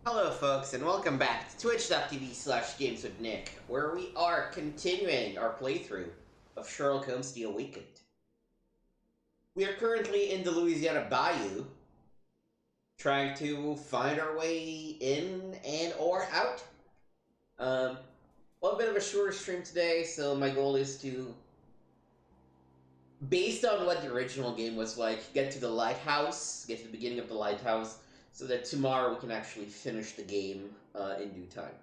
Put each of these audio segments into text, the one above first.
Hello folks, and welcome back to twitch.tv/gameswithnick, where we are continuing our playthrough of Sherlock Holmes The Awakened. We are currently in the Louisiana Bayou, trying to find our way in and or out. Well, a bit of a shorter stream today, so my goal is to, based on what the original game was like, get to the lighthouse, get to the beginning of the lighthouse, so that tomorrow we can actually finish the game in due time.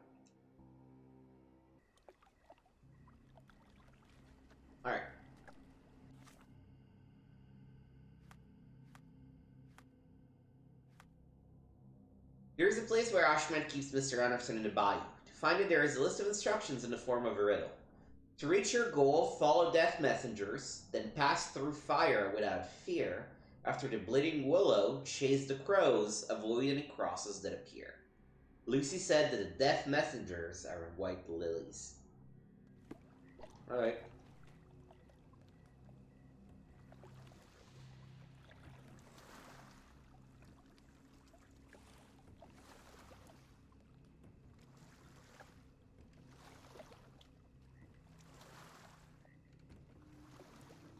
Alright. Here's a place where Ashmed keeps Mr. Anderson in the bayou. To find it, there is a list of instructions in the form of a riddle. To reach your goal, follow death messengers, then pass through fire without fear. After the bleeding willow, chase the crows, avoid any crosses that appear. Lucy said that the death messengers are white lilies. Alright.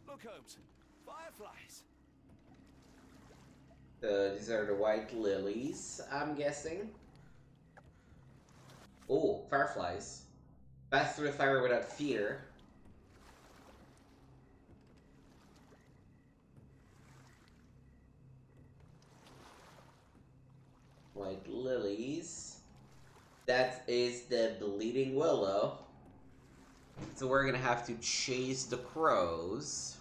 Look, Holmes. Fireflies. These are the white lilies, I'm guessing. Oh, fireflies. Pass through the fire without fear. White lilies. That is the bleeding willow. So we're gonna have to chase the crows.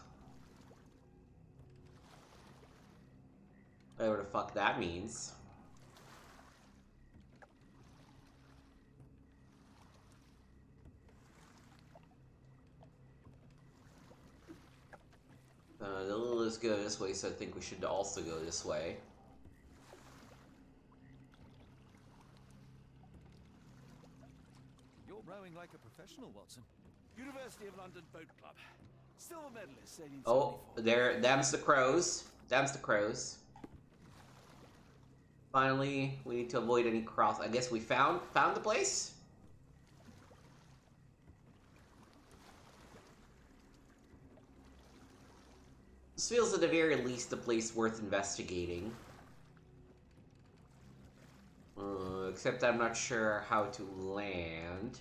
Whatever the fuck that means. The lilies go this way, so I think we should also go this way. You're rowing like a professional, Watson. University of London Boat Club. Silver medalist, 1874. Oh, there, them's the crows. Them's the crows. Finally, we need to avoid any cross. I guess we found the place? This feels at the very least a place worth investigating. Except I'm not sure how to land.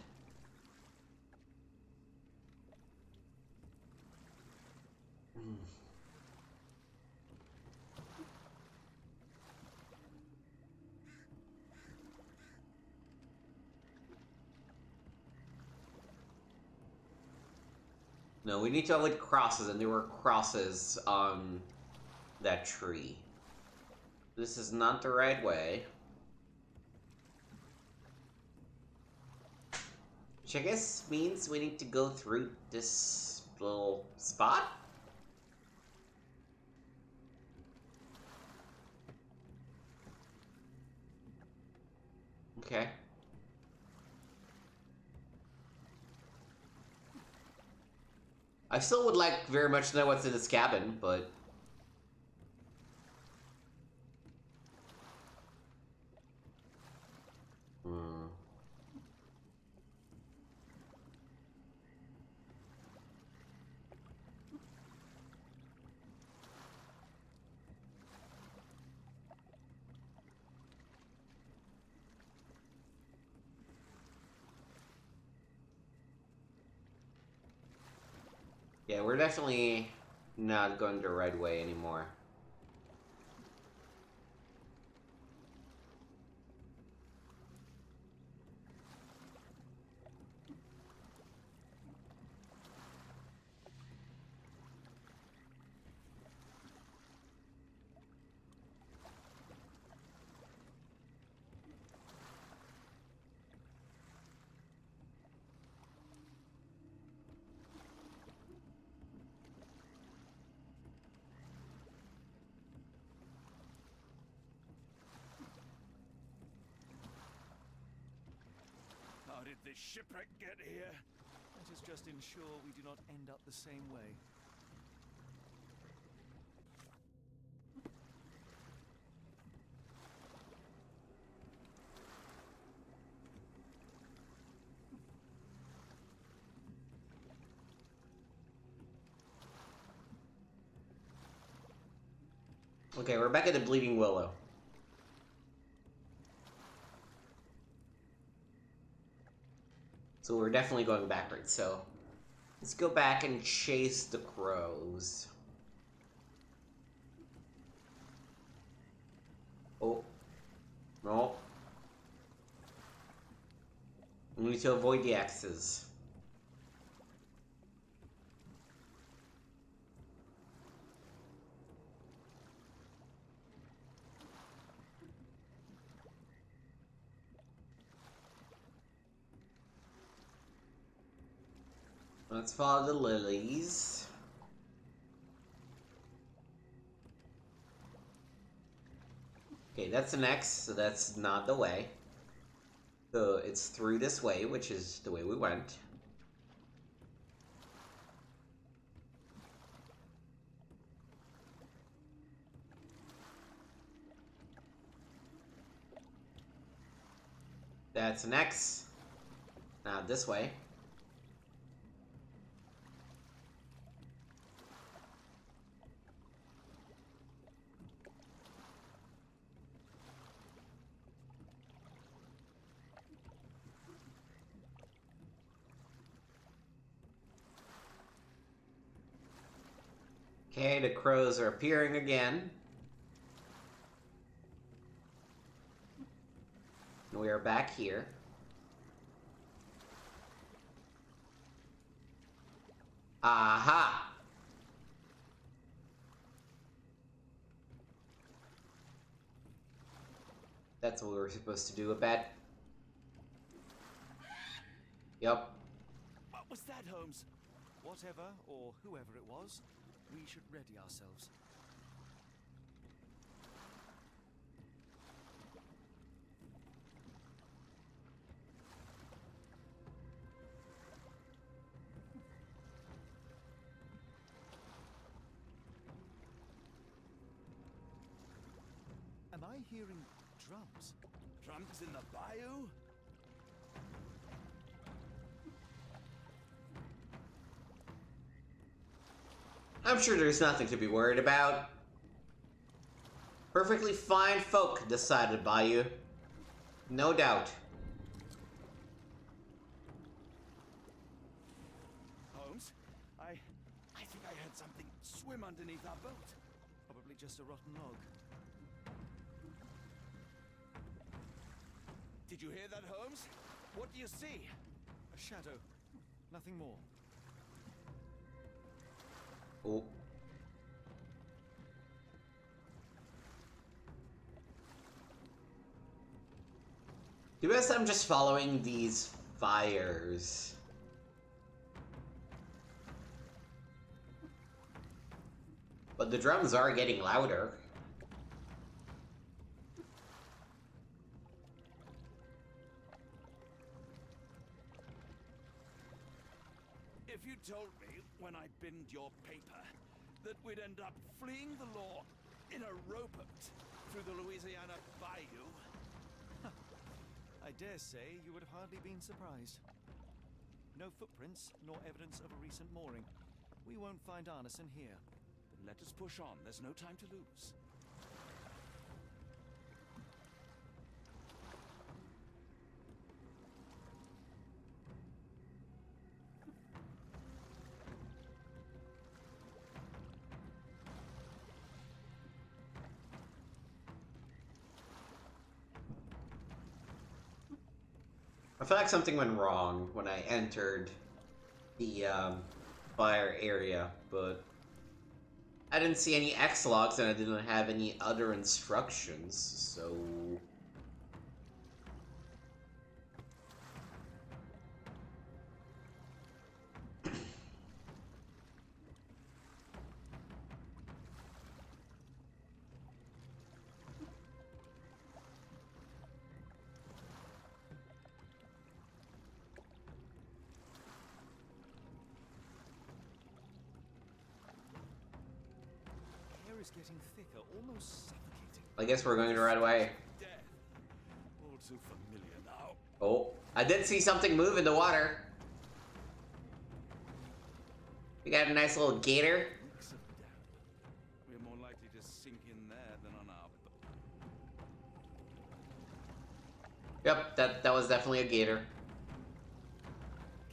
No, we need to avoid crosses, and there were crosses on that tree. This is not the right way. Which I guess means we need to go through this little spot? Okay. I still would like very much to know what's in this cabin, but... Yeah, we're definitely not going the right way anymore. How did this shipwreck get here? Let us just ensure we do not end up the same way. Okay, we're back at the Bleeding Willow. So we're definitely going backwards, so let's go back and chase the crows. Oh. No. We need to avoid the X's. Let's follow the lilies. Okay, that's an X, so that's not the way. So it's through this way, which is the way we went. That's an X. Now this way. Okay, the crows are appearing again. We are back here. Aha! That's what we were supposed to do, I bet. Yup. What was that, Holmes? Whatever, or whoever it was, we should ready ourselves. Am I hearing drums? Drums in the bayou? I'm sure there's nothing to be worried about. Perfectly fine folk, decided Bayou. No doubt. Holmes, I think I heard something swim underneath our boat. Probably just a rotten log. Did you hear that, Holmes? What do you see? A shadow. Nothing more. Oh. To be honest, I'm just following these fires. But the drums are getting louder. If you told me when I binned your paper that we'd end up fleeing the law in a rowboat through the Louisiana Bayou, I dare say you would have hardly been surprised. No footprints, nor evidence of a recent mooring. We won't find Arneson here. But let us push on. There's no time to lose. I feel like something went wrong when I entered the fire area, but I didn't see any X logs and I didn't have any other instructions, so... Getting thicker, almost suffocating. I guess we're going the right way. Death. All too familiar now. Oh, I did see something move in the water. We got a nice little gator. Reeks of damp. We're more likely to sink in there Yep, that was definitely a gator.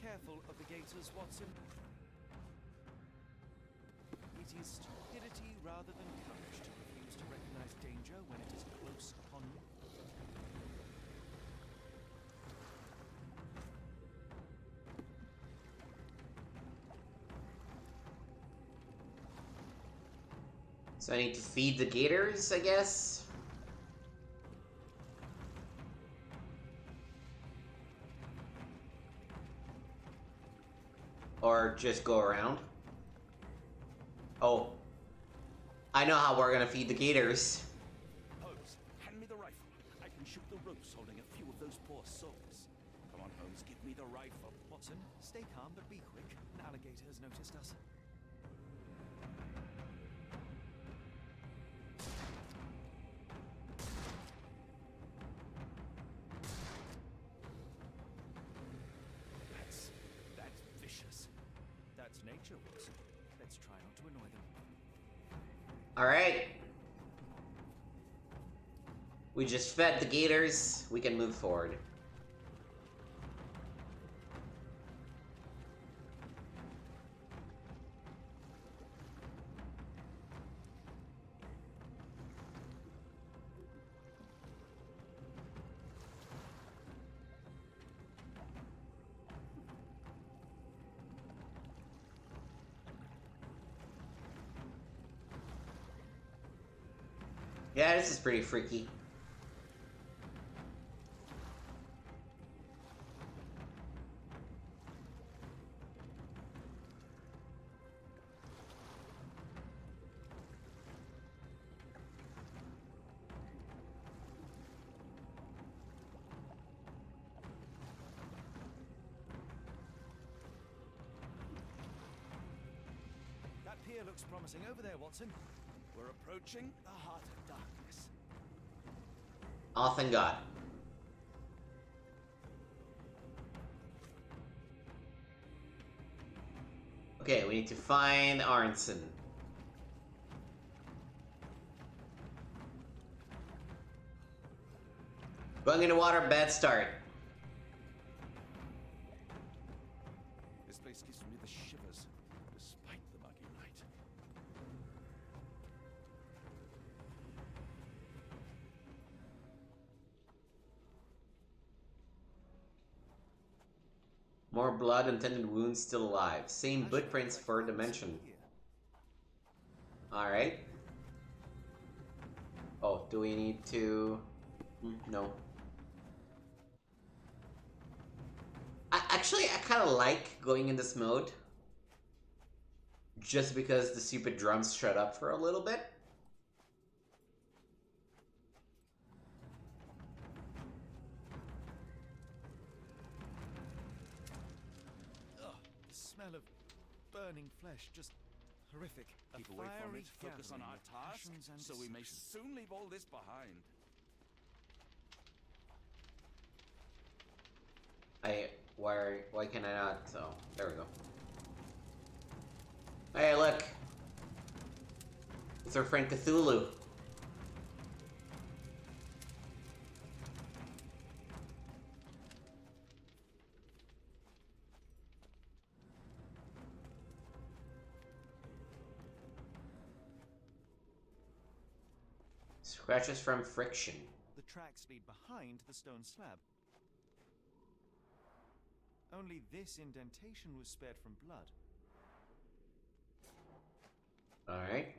Careful of the gators, Watson. It is stupidity rather than courage to refuse to recognize danger when it is close upon you. So I need to feed the gators, I guess? Or just go around? Oh. I know how we're gonna feed the gators. Holmes, hand me the rifle. I can shoot the ropes holding a few of those poor souls. Come on, Holmes, give me the rifle. Watson, stay calm, but be quick. An alligator has noticed us. That's vicious. That's nature, Watson. Let's try not to annoy them. Alright. We just fed the gators. We can move forward. Yeah, this is pretty freaky. That pier looks promising over there, Watson. We're approaching the heart of darkness. Oh, thank God. Okay, we need to find Arnson. Going in the water, bad start. This place gives me the shivers, despite the muggy night. More blood, intended wounds still alive. Same footprints for dimension. Alright. Oh, do we need to... No. Actually, I kind of like going in this mode. Just because the stupid drums shut up for a little bit. Ugh, the smell of burning flesh, just horrific. Keep away from it, focus on our task, so we may soon leave all this behind. Why can I not? Oh, there we go. Hey, look! It's our friend Cthulhu. Scratches from friction. The tracks lead behind the stone slab. Only this indentation was spared from blood. Alright.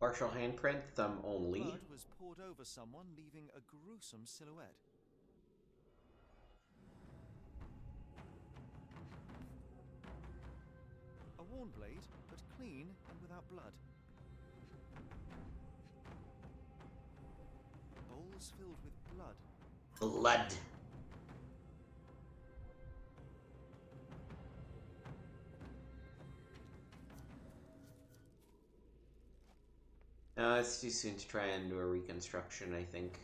Partial handprint, thumb only. Blood was poured over someone, leaving a gruesome silhouette. A worn blade, but clean and without blood. Bowls filled with blood. Blood. No, it's too soon to try and do a reconstruction, I think.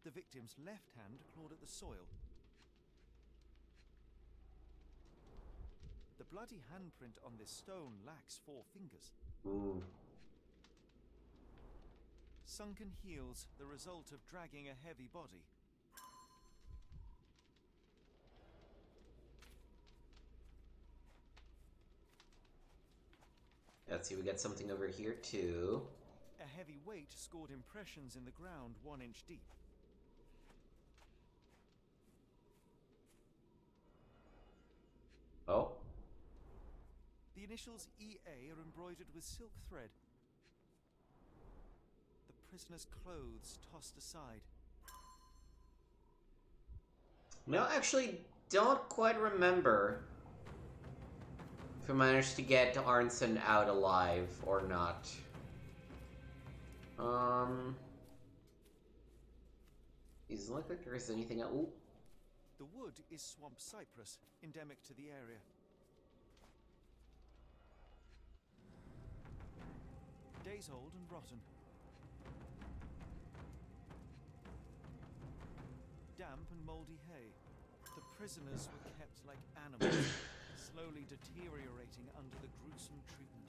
The victim victim's left hand clawed at the soil. The bloody handprint on this stone lacks 4 fingers. Ooh. Sunken heels, the result of dragging a heavy body. Let's see, we got something over here too. A heavy weight scored impressions in the ground 1 inch deep. Oh. The initials EA are embroidered with silk thread. The prisoner's clothes tossed aside. No, I actually don't quite remember if we managed to get Arnson out alive or not. Doesn't look like there's anything else. Ooh. The wood is swamp cypress, endemic to the area. Days old and rotten. Damp and mouldy hay. The prisoners were kept like animals, slowly deteriorating under the gruesome treatment.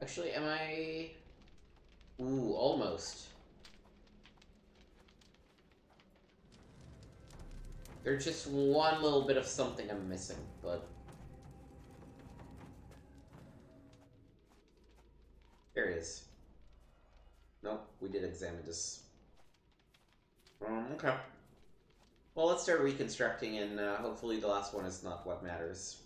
Actually, am I... Ooh, almost. There's just one little bit of something I'm missing, but... There it is. Nope, we did examine this. Okay. Well, let's start reconstructing, and hopefully the last one is not what matters.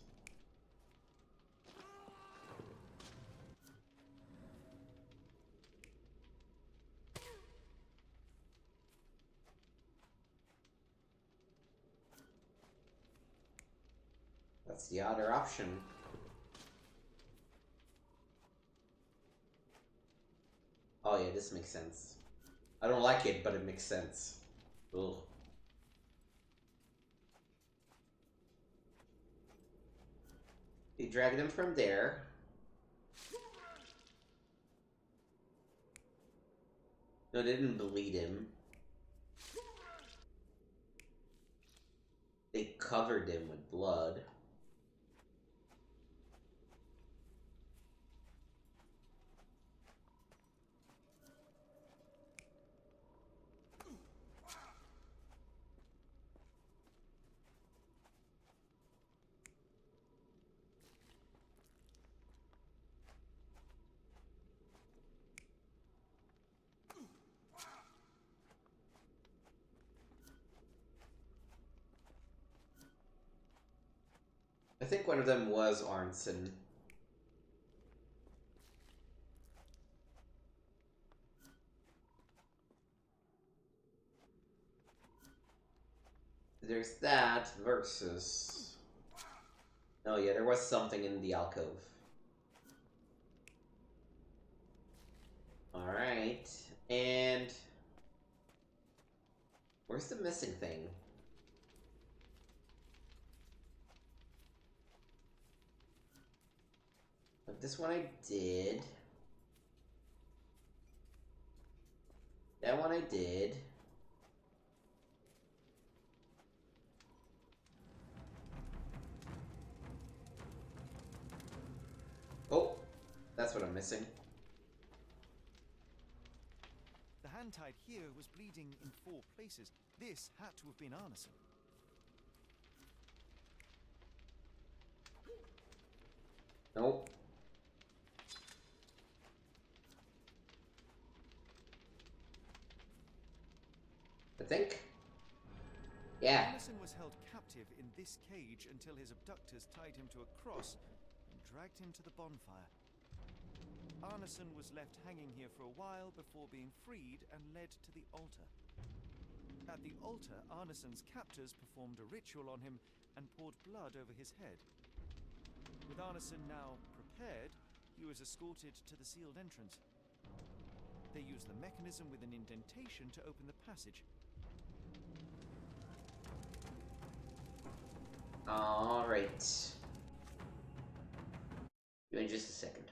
That's the other option. Oh yeah, this makes sense. I don't like it, but it makes sense. Ugh. They dragged him from there. No, they didn't bleed him. They covered him with blood. I think one of them was Arnson. There's that versus... Oh yeah, there was something in the alcove. Alright, and... Where's the missing thing? But this one I did. That one I did. Oh, that's what I'm missing. The hand tied here was bleeding in 4 places. This had to have been Arneson. Nope. I think. Yeah. Arneson was held captive in this cage until his abductors tied him to a cross and dragged him to the bonfire. Arneson was left hanging here for a while before being freed and led to the altar. At the altar, Arneson's captors performed a ritual on him and poured blood over his head. With Arneson now prepared, he was escorted to the sealed entrance. They used the mechanism with an indentation to open the passage. Alright. Give me just a second.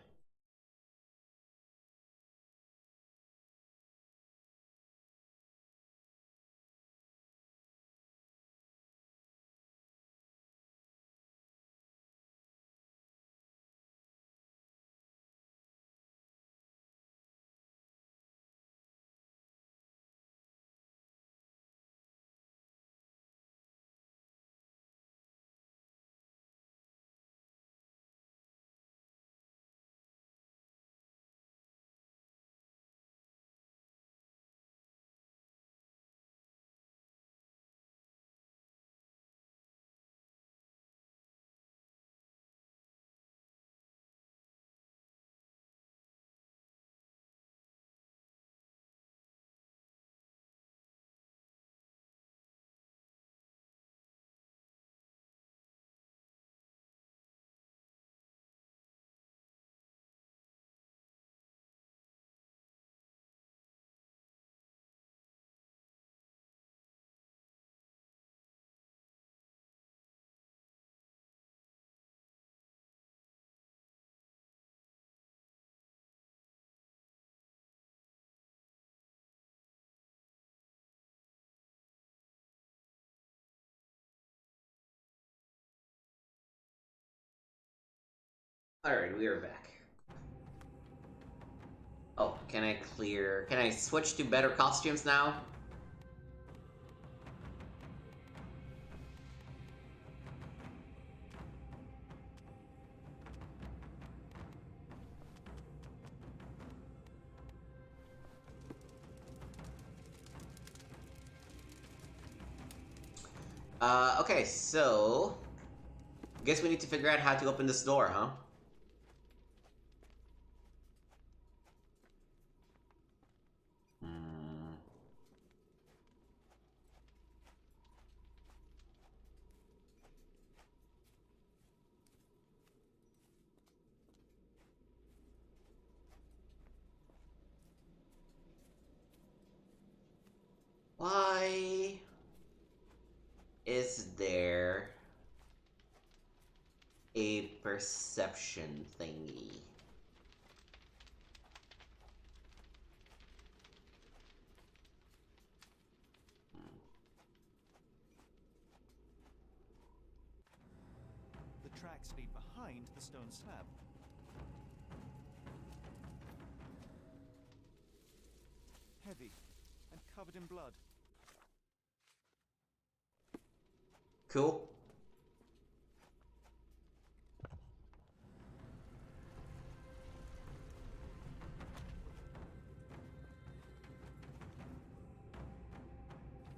Alright, we are back. Oh, can I switch to better costumes now? Okay, so... Guess we need to figure out how to open this door, huh? Why is there a perception thingy? The tracks lead behind the stone slab. Heavy and covered in blood. Cool.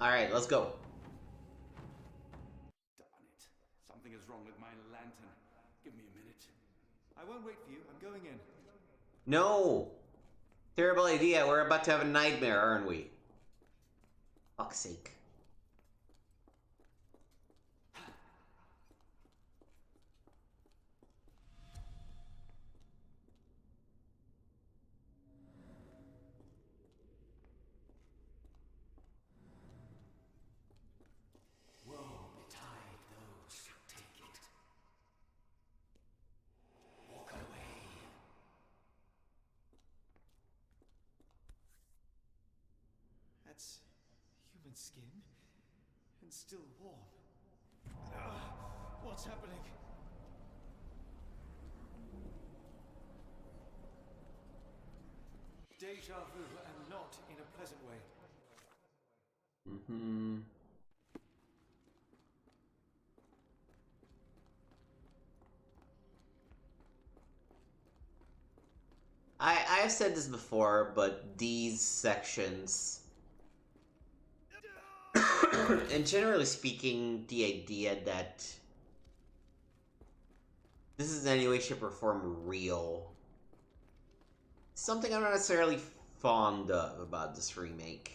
Alright, let's go. Darn it. Something is wrong with my lantern. Give me a minute. I won't wait for you. I'm going in. No! Terrible idea. We're about to have a nightmare, aren't we? Fuck's sake. Woe betide those who take it. Walk away. That's human skin and still warm. What's happening? Deja vu, and not in a pleasant way. I have said this before, but these sections... and generally speaking, the idea that this is in any way, shape, or form real. Something I'm not necessarily fond of about this remake.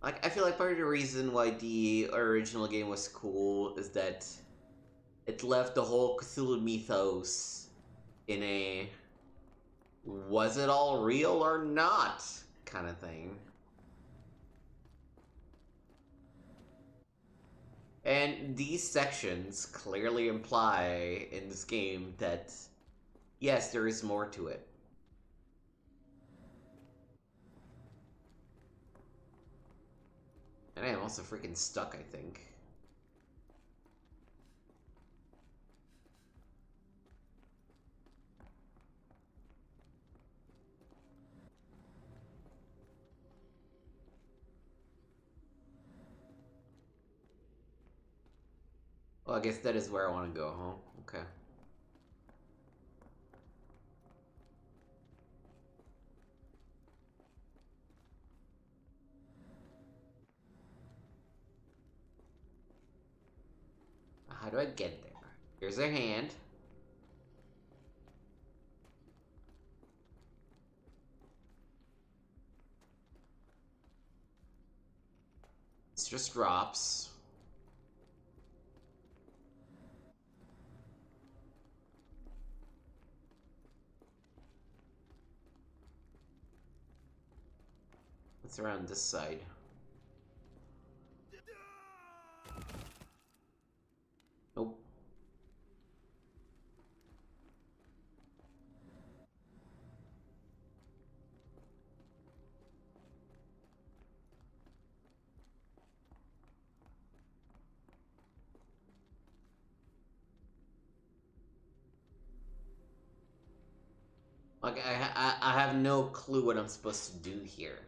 Like, I feel like part of the reason why the original game was cool is that it left the whole Cthulhu mythos in a was it all real or not kind of thing. And these sections clearly imply in this game that, yes, there is more to it. And I am also freaking stuck, I think. Well, I guess that is where I want to go, huh? Okay. How do I get there? Here's their hand. This just drops. What's around this side? Nope. Like, I have no clue what I'm supposed to do here.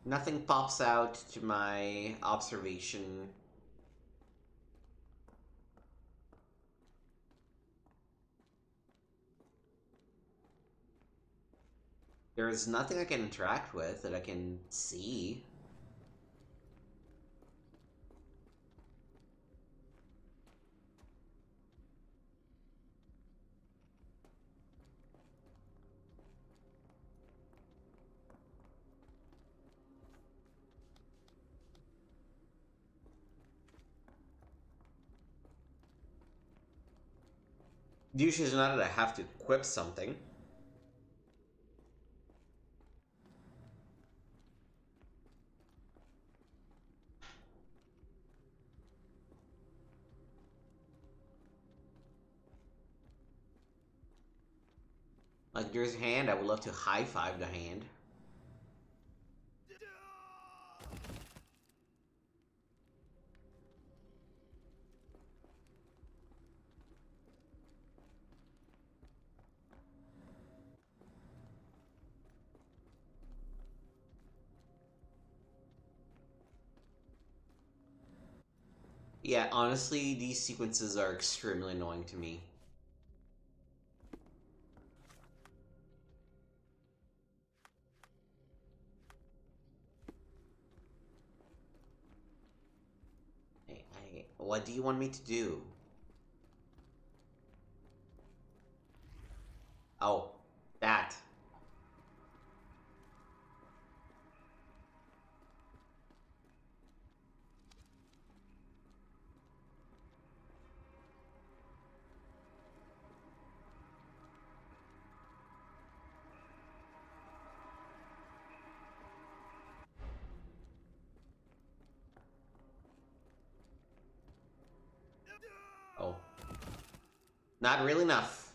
Nothing pops out to my observation. There is nothing I can interact with that I can see. Usually it's not that I have to equip something. Like, there's a hand, I would love to high-five the hand. Yeah, honestly, these sequences are extremely annoying to me. What do you want me to do? Oh, that. Oh. Not really enough.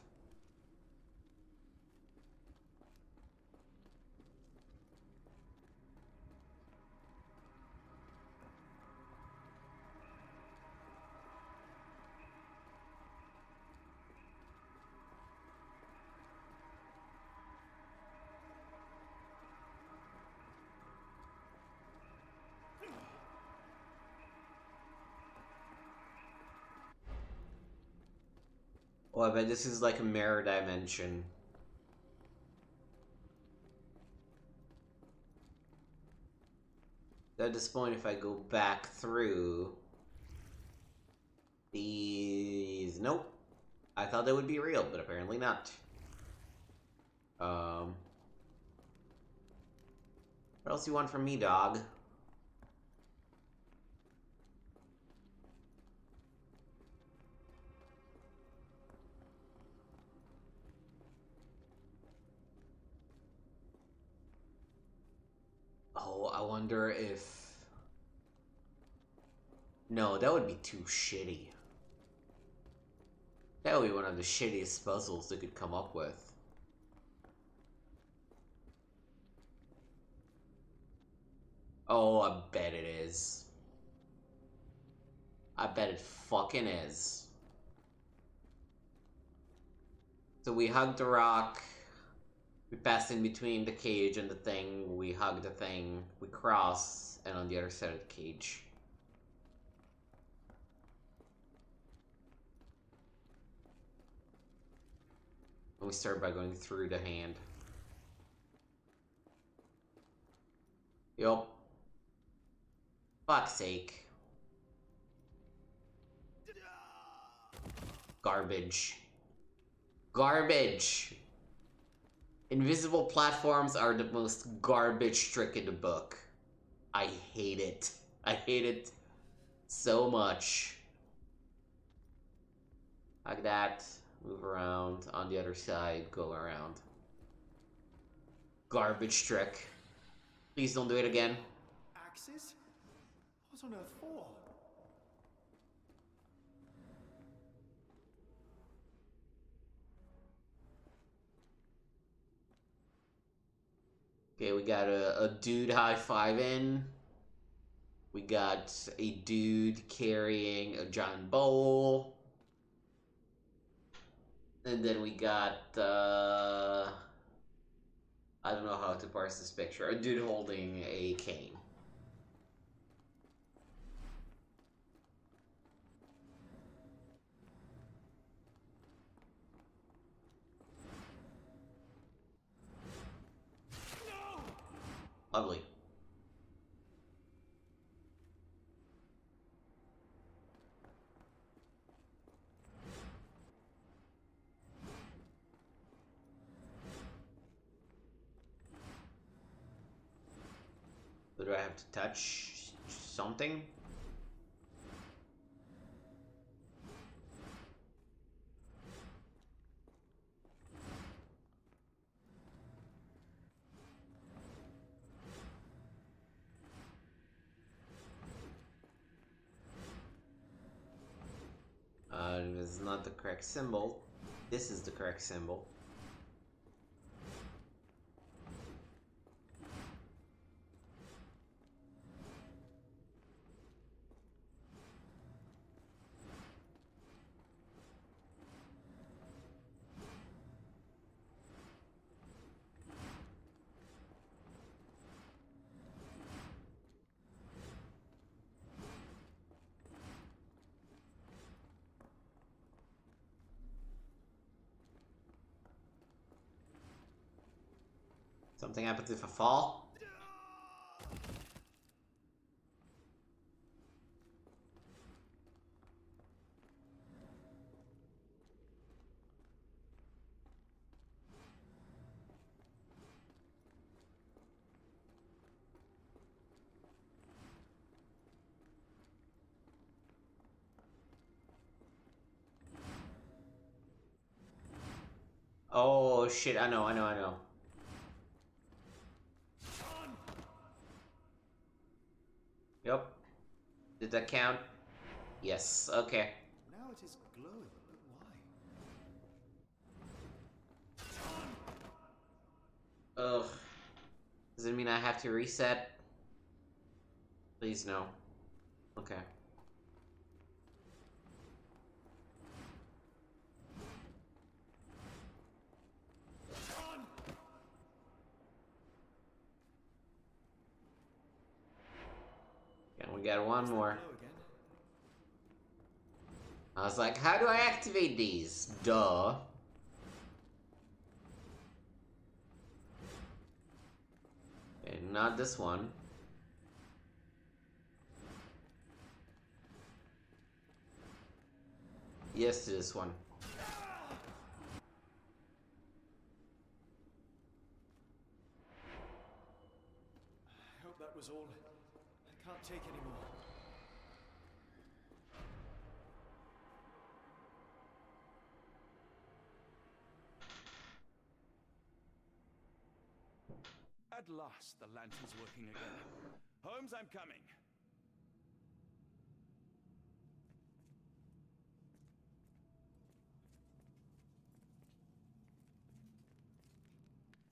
Oh, I bet this is like a mirror dimension. At this point, if I go back through these... Nope. I thought they would be real, but apparently not. What else do you want from me, dog? Oh, I wonder if... No, that would be too shitty. That would be one of the shittiest puzzles they could come up with. Oh, I bet it is. I bet it fucking is. So we hug the rock. We pass in between the cage and the thing. We hug the thing. We cross. And on the other side of the cage. And we start by going through the hand. Yup. Fuck's sake. Garbage. Garbage! Invisible platforms are the most garbage trick in the book. I hate it. I hate it so much. Like that. Move around. On the other side, go around. Garbage trick. Please don't do it again. Axes? What on earth for? Okay, we got a dude high-fiving. We got a dude carrying a giant bowl. And then we got, I don't know how to parse this picture. A dude holding a cane. Lovely. So do I have to touch something? This is not the correct symbol. This is the correct symbol. Something happens if I fall? Oh shit, I know. Yep. Did that count? Yes, okay. Now it is glowing, but why? Ugh. Does it mean I have to reset? Please no. Okay. And we got one more. I was like, how do I activate these? Duh. Okay, not this one. Yes to this one. I hope that was all. I can't take any more. At last, the lantern's working again. Holmes, I'm coming.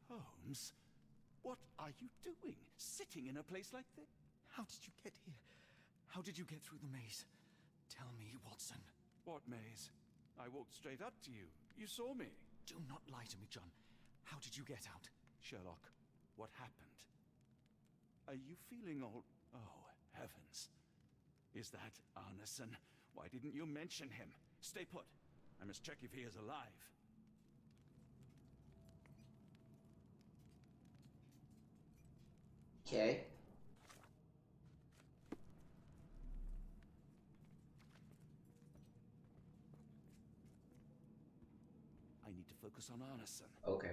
Holmes, what are you doing? Sitting in a place like this? How did you get here? How did you get through the maze? Tell me, Watson. What maze? I walked straight up to you. You saw me. Do not lie to me, John. How did you get out? Sherlock, what happened? Are you feeling all... Oh, heavens. Is that Arneson? Why didn't you mention him? Stay put. I must check if he is alive. Okay. I need to focus on Arneson. Okay.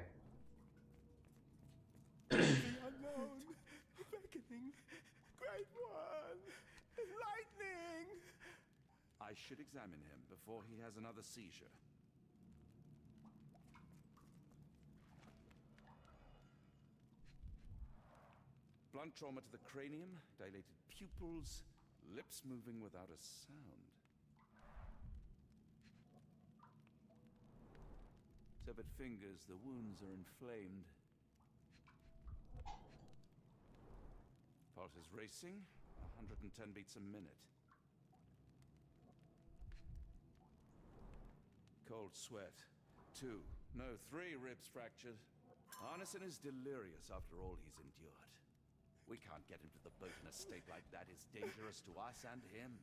The unknown, beckoning, great one, lightning. I should examine him before he has another seizure. Blunt trauma to the cranium, dilated pupils, lips moving without a sound. Severed fingers, the wounds are inflamed. Pulse is racing, 110 beats a minute. Cold sweat. 2, no, 3 ribs fractured. Arneson is delirious after all he's endured. We can't get him to the boat in a state like that. It's dangerous to us and him.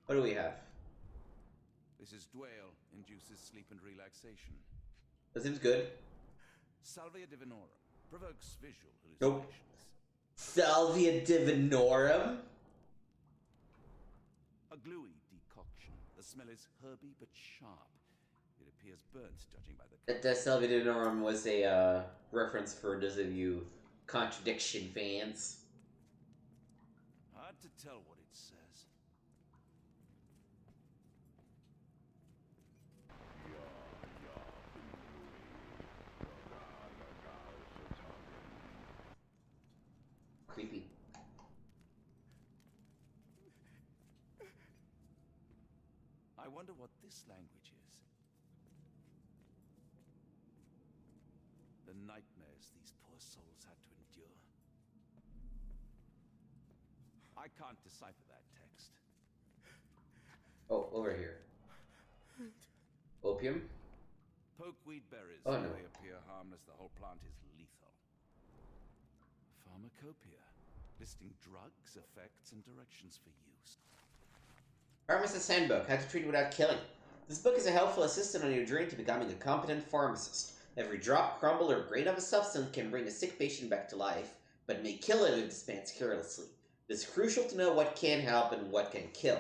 What do we have? This is Dwale, induces sleep and relaxation. That seems good. Salvia divinorum, provokes visual Nope. hallucinations. Salvia divinorum? A gluey decoction. The smell is herby but sharp. It appears burnt, judging by the... That Salvia divinorum was a reference for those of you contradiction fans. Hard to tell what it says. Creepy. I wonder what this language is. The nightmares these poor souls had to endure. I can't decipher that text. Oh, over here. Opium? Pokeweed berries, Oh, though no. they appear harmless, the whole plant is lethal. Pharmacopoeia, listing drugs, effects, and directions for use. Pharmacist's Handbook, How to Treat Without Killing. This book is a helpful assistant on your journey to becoming a competent pharmacist. Every drop, crumble, or grain of a substance can bring a sick patient back to life, but may kill it if dispensed carelessly. It is crucial to know what can help and what can kill.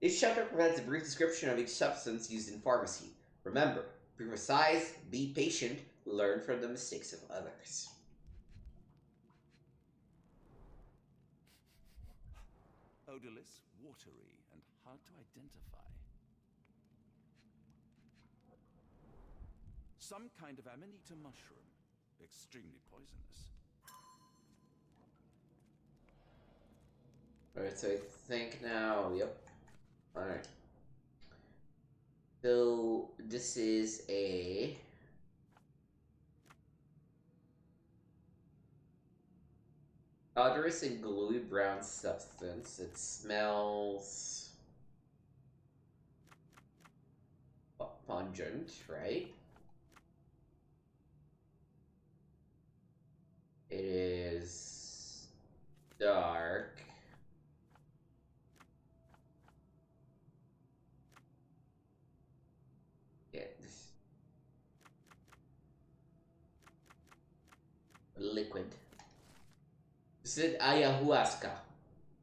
Each chapter provides a brief description of each substance used in pharmacy. Remember, be precise, be patient, learn from the mistakes of others. Odorless, watery, and hard to identify. Some kind of amanita mushroom. Extremely poisonous. Alright, so I think now, yep. Alright. So, this is a... odorous and gluey brown substance. It smells... pungent, right? It is... dark. Yeah. Liquid. This is ayahuasca.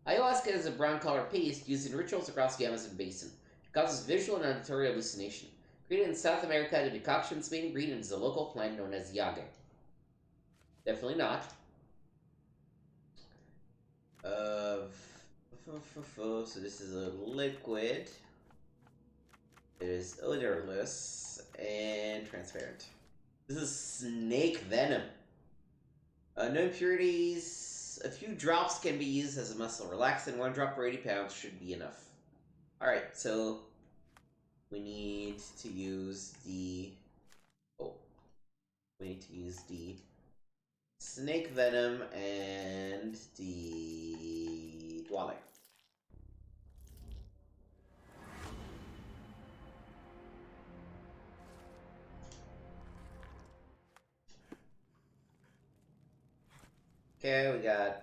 Ayahuasca is a brown colored paste used in rituals across the Amazon basin. It Causes visual and auditory hallucination. Created in South America, the decoction is made in green and is a local plant known as yage. Definitely not. So this is a liquid. It is odorless and transparent. This is snake venom. No impurities. A few drops can be used as a muscle relaxant. 1 drop per 80 pounds should be enough. Alright, so we need to use the... Oh. We need to use the snake venom and the dwelling. Okay, we got...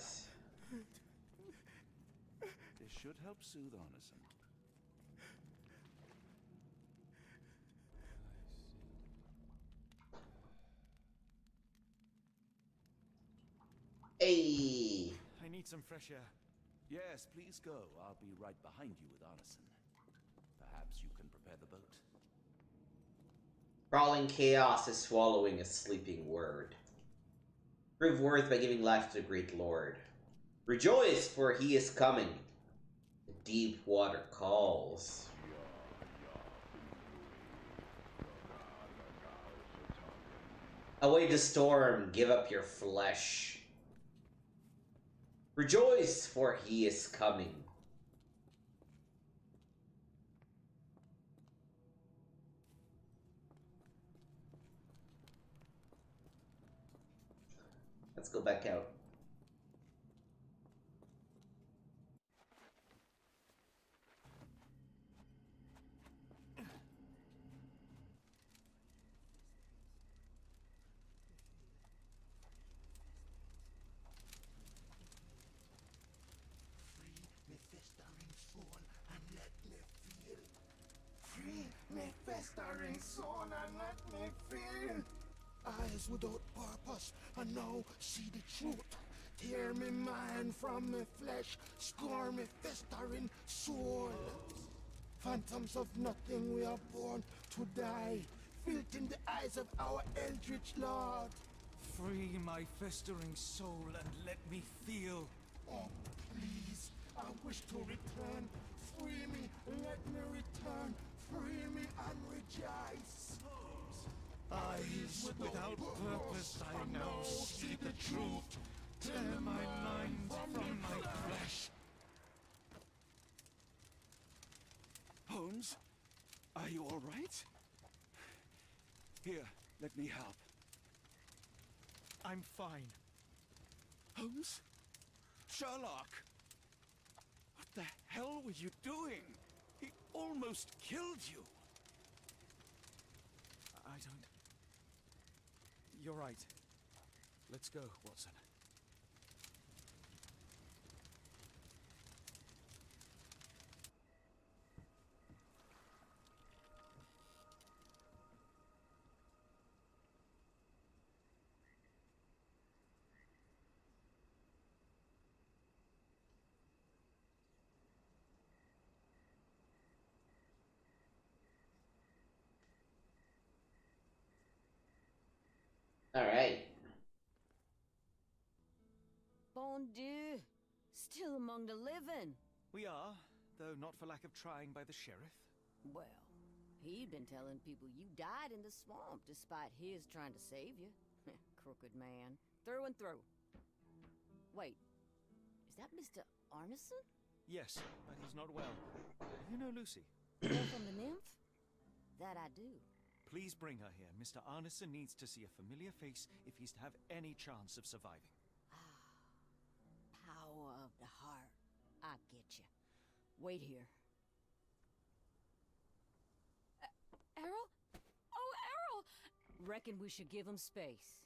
This should help soothe Arneson. Hey! I need some fresh air. Yes, please go. I'll be right behind you with Arneson. Perhaps you can prepare the boat. Crawling chaos is swallowing a sleeping word. Prove worth by giving life to the great lord. Rejoice, for he is coming. The deep water calls. Await the storm, give up your flesh. Rejoice, for he is coming. Let's go back out. Me festering soul and let me feel. Eyes without purpose and now see the truth. Tear me mind from me flesh, score me festering soul. Phantoms of nothing, we are born to die. Filth in the eyes of our eldritch lord. Free my festering soul and let me feel. Oh, please, I wish to return. Free me, let me return. Free me and rejoice. Eyes without purpose, I now see the truth. Tear my mind from my flesh. Holmes, are you all right? Here, let me help. I'm fine. Holmes? Sherlock! What the hell were you doing? He almost killed you. I don't... You're right. Let's go, Watson. Alright. Bon Dieu! Still among the living. We are, though not for lack of trying by the sheriff. Well, he'd been telling people you died in the swamp despite his trying to save you. Crooked man. Through and through. Wait, is that Mr. Arneson? Yes, but he's not well. You know Lucy? Girl from the nymph? That I do. Please bring her here. Mr. Arneson needs to see a familiar face if he's to have any chance of surviving. Power of the heart. I get you. Wait here. Errol? Oh, Errol! Reckon we should give him space.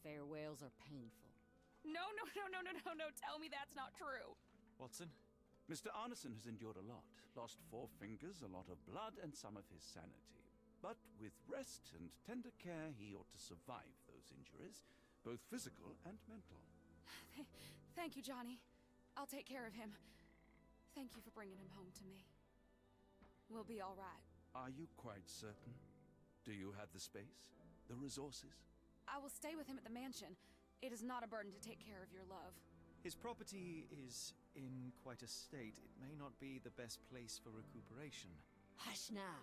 Farewells are painful. No. Tell me that's not true. Watson? Mr. Arneson has endured a lot. Lost 4 fingers, a lot of blood, and some of his sanity. But with rest and tender care, he ought to survive those injuries, both physical and mental. Thank you, Johnny. I'll take care of him. Thank you for bringing him home to me. We'll be all right. Are you quite certain? Do you have the space? The resources? I will stay with him at the mansion. It is not a burden to take care of your love. His property is in quite a state. It may not be the best place for recuperation. Hush now.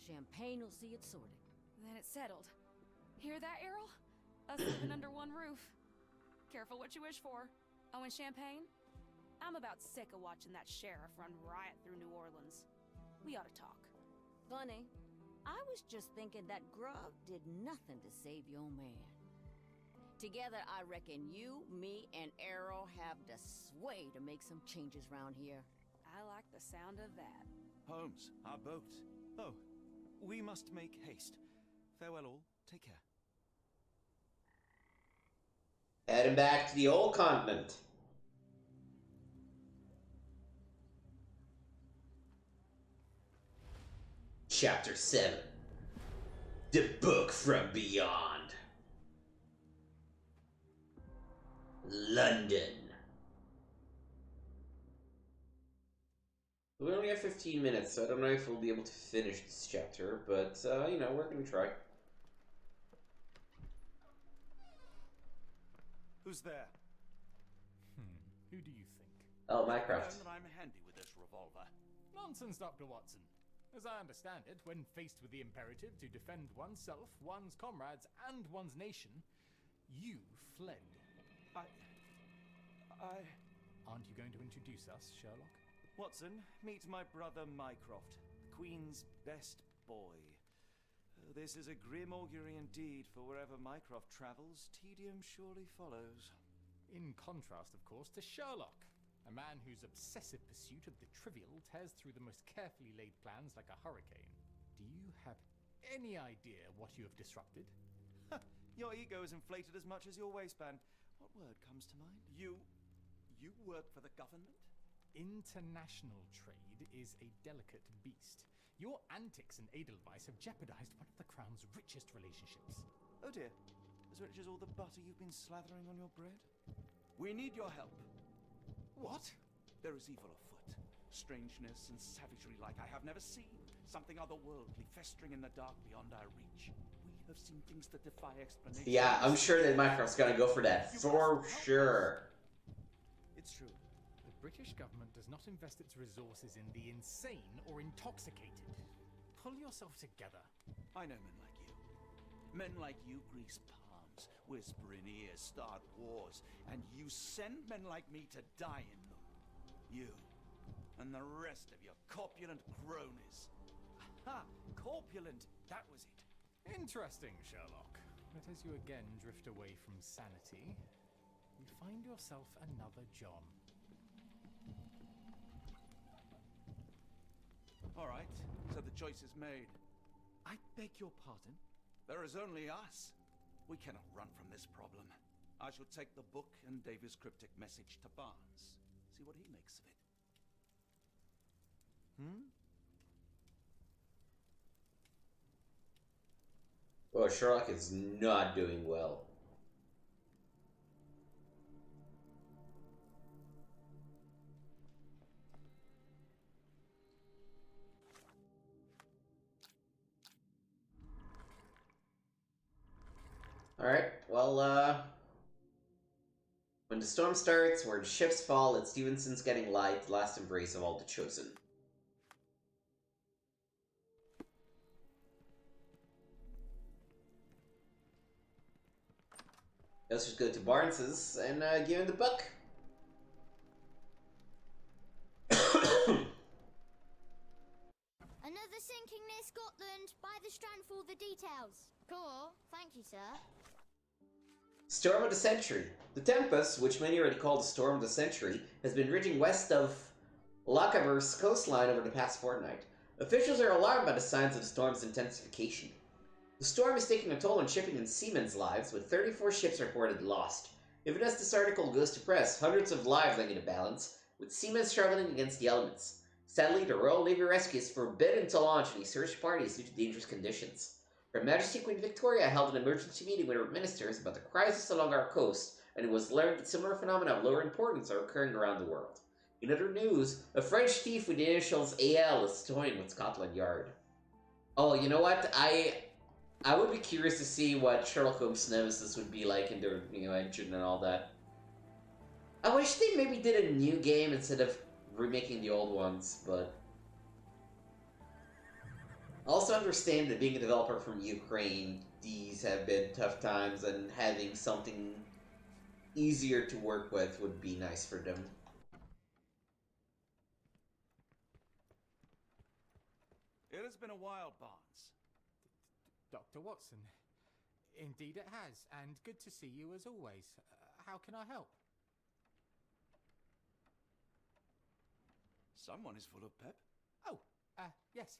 Champagne will see it sorted. Then it's settled. Hear that, Errol? Us living under one roof. Careful what you wish for. Oh, and champagne? I'm about sick of watching that sheriff run riot through New Orleans. We ought to talk. Funny. I was just thinking that grub did nothing to save your man. Together, I reckon you, me, and Errol have the sway to make some changes around here. I like the sound of that. Holmes, our boat. Oh, we must make haste. Farewell all. Take care. Heading back to the old continent. Chapter 7. The Book from Beyond. London. We only have 15 minutes, so I don't know if we'll be able to finish this chapter, but, you know, we're gonna try. Who's there? Who do you think? Oh, I Minecraft. know that I'm handy with this revolver. Nonsense, Dr. Watson. As I understand it, when faced with the imperative to defend oneself, one's comrades, and one's nation, you fled. Aren't you going to introduce us, Sherlock? Watson, meet my brother Mycroft, the Queen's best boy. This is a grim augury indeed, for wherever Mycroft travels, tedium surely follows. In contrast, of course, to Sherlock, a man whose obsessive pursuit of the trivial tears through the most carefully laid plans like a hurricane. Do you have any idea what you have disrupted? Your ego is inflated as much as your waistband. What word comes to mind? You work for the government? International trade is a delicate beast. Your antics in Edelweiss have jeopardized one of the Crown's richest relationships. Oh dear. As rich as all the butter you've been slathering on your bread? We need your help. What? There is evil afoot. Strangeness and savagery like I have never seen. Something otherworldly festering in the dark beyond our reach. We have seen things that defy explanation. Yeah, I'm sure that Minecraft's gonna go for that, for sure. It's true. The British government does not invest its resources in the insane or intoxicated. Pull yourself together. I know men like you. Men like you grease palms, whisper in ears, start wars, and you send men like me to die in them. You and the rest of your corpulent cronies. Ha! Corpulent! That was it. Interesting, Sherlock. But as you again drift away from sanity, you find yourself another John. All right, so the choice is made. I beg your pardon? There is only us. We cannot run from this problem. I shall take the book and Davy's cryptic message to Barnes. See what he makes of it. Oh, Sherlock is not doing well. Alright, well, when the storm starts, where the ships fall, and Stevenson's getting light, the last embrace of all the chosen. Let's just go to Barnes's and give him the book. Another sinking near Scotland. By the Strand for all the details. Cool. Thank you, sir. Storm of the Century. The Tempest, which many already call the Storm of the Century, has been ridging west of Lochaber's coastline over the past fortnight. Officials are alarmed by the signs of the storm's intensification. The storm is taking a toll on shipping and seamen's lives, with 34 ships reported lost. Even as this article goes to press, hundreds of lives hang in the balance, with seamen struggling against the elements. Sadly, the Royal Navy Rescue is forbidden to launch any search parties due to dangerous conditions. Her Majesty Queen Victoria held an emergency meeting with her ministers about the crisis along our coast, and it was learned that similar phenomena of lower importance are occurring around the world. In other news, a French thief with the initials AL is toying with Scotland Yard. Oh, you know what? I would be curious to see what Sherlock Holmes' nemesis would be like in their engine and all that. I wish they maybe did a new game instead of remaking the old ones, but I also understand that being a developer from Ukraine, these have been tough times, and having something easier to work with would be nice for them. It has been a while, Barnes. Dr. Watson. Indeed it has, and good to see you as always. How can I help? Someone is full of pep. Oh, yes.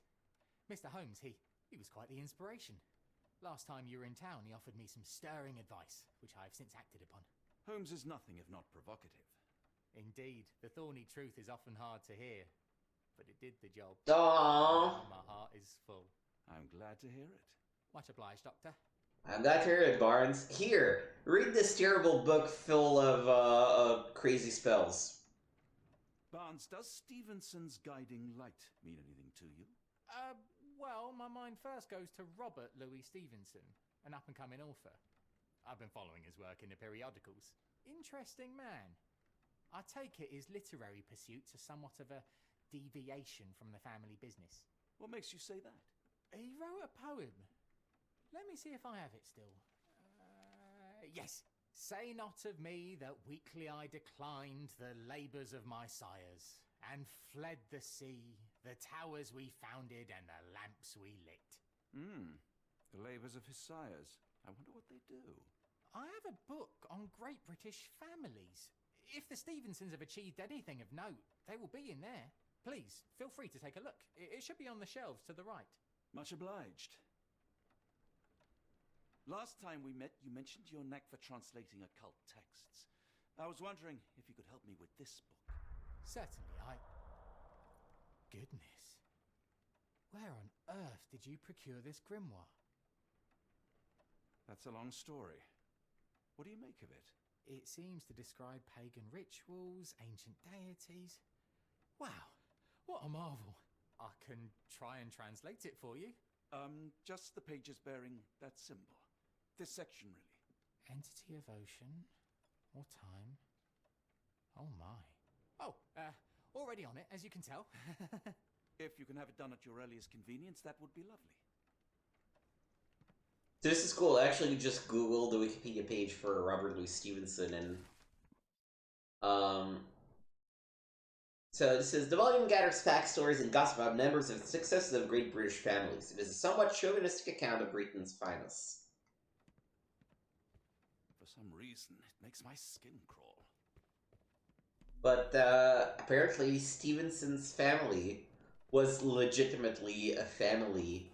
Mr. Holmes, he was quite the inspiration. Last time you were in town, he offered me some stirring advice, which I have since acted upon. Holmes is nothing if not provocative. Indeed, the thorny truth is often hard to hear, but it did the job. Aww. Now my heart is full. I'm glad to hear it. Much obliged, Doctor. I'm glad to hear it, Barnes. Here, read this terrible book full of crazy spells. Barnes, does Stevenson's guiding light mean anything to you? Well, my mind first goes to Robert Louis Stevenson, an up-and-coming author. I've been following his work in the periodicals. Interesting man. I take it his literary pursuits are somewhat of a deviation from the family business. What makes you say that? He wrote a poem. Let me see if I have it still. Yes. Say not of me that weakly I declined the labours of my sires, and fled the sea, the towers we founded, and the lamps we lit. The labours of his sires. I wonder what they do. I have a book on great British families. If the Stevensons have achieved anything of note, they will be in there. Please, feel free to take a look. It should be on the shelves to the right. Much obliged. Last time we met, you mentioned your knack for translating occult texts. I was wondering if you could help me with this book. Certainly, Goodness. Where on earth did you procure this grimoire? That's a long story. What do you make of it? It seems to describe pagan rituals, ancient deities. Wow, what a marvel. I can try and translate it for you. Just the pages bearing that symbol. This section, really. Entity of ocean or time. Oh my. Oh, already on it, as you can tell. If you can have it done at your earliest convenience, that would be lovely. This is cool. I actually just Googled the Wikipedia page for Robert Louis Stevenson, and so this says, the volume gathers facts, stories, and gossip about members of the successes of great British families. It is a somewhat chauvinistic account of Britain's finest. For some reason, it makes my skin crawl. But apparently Stevenson's family was legitimately a family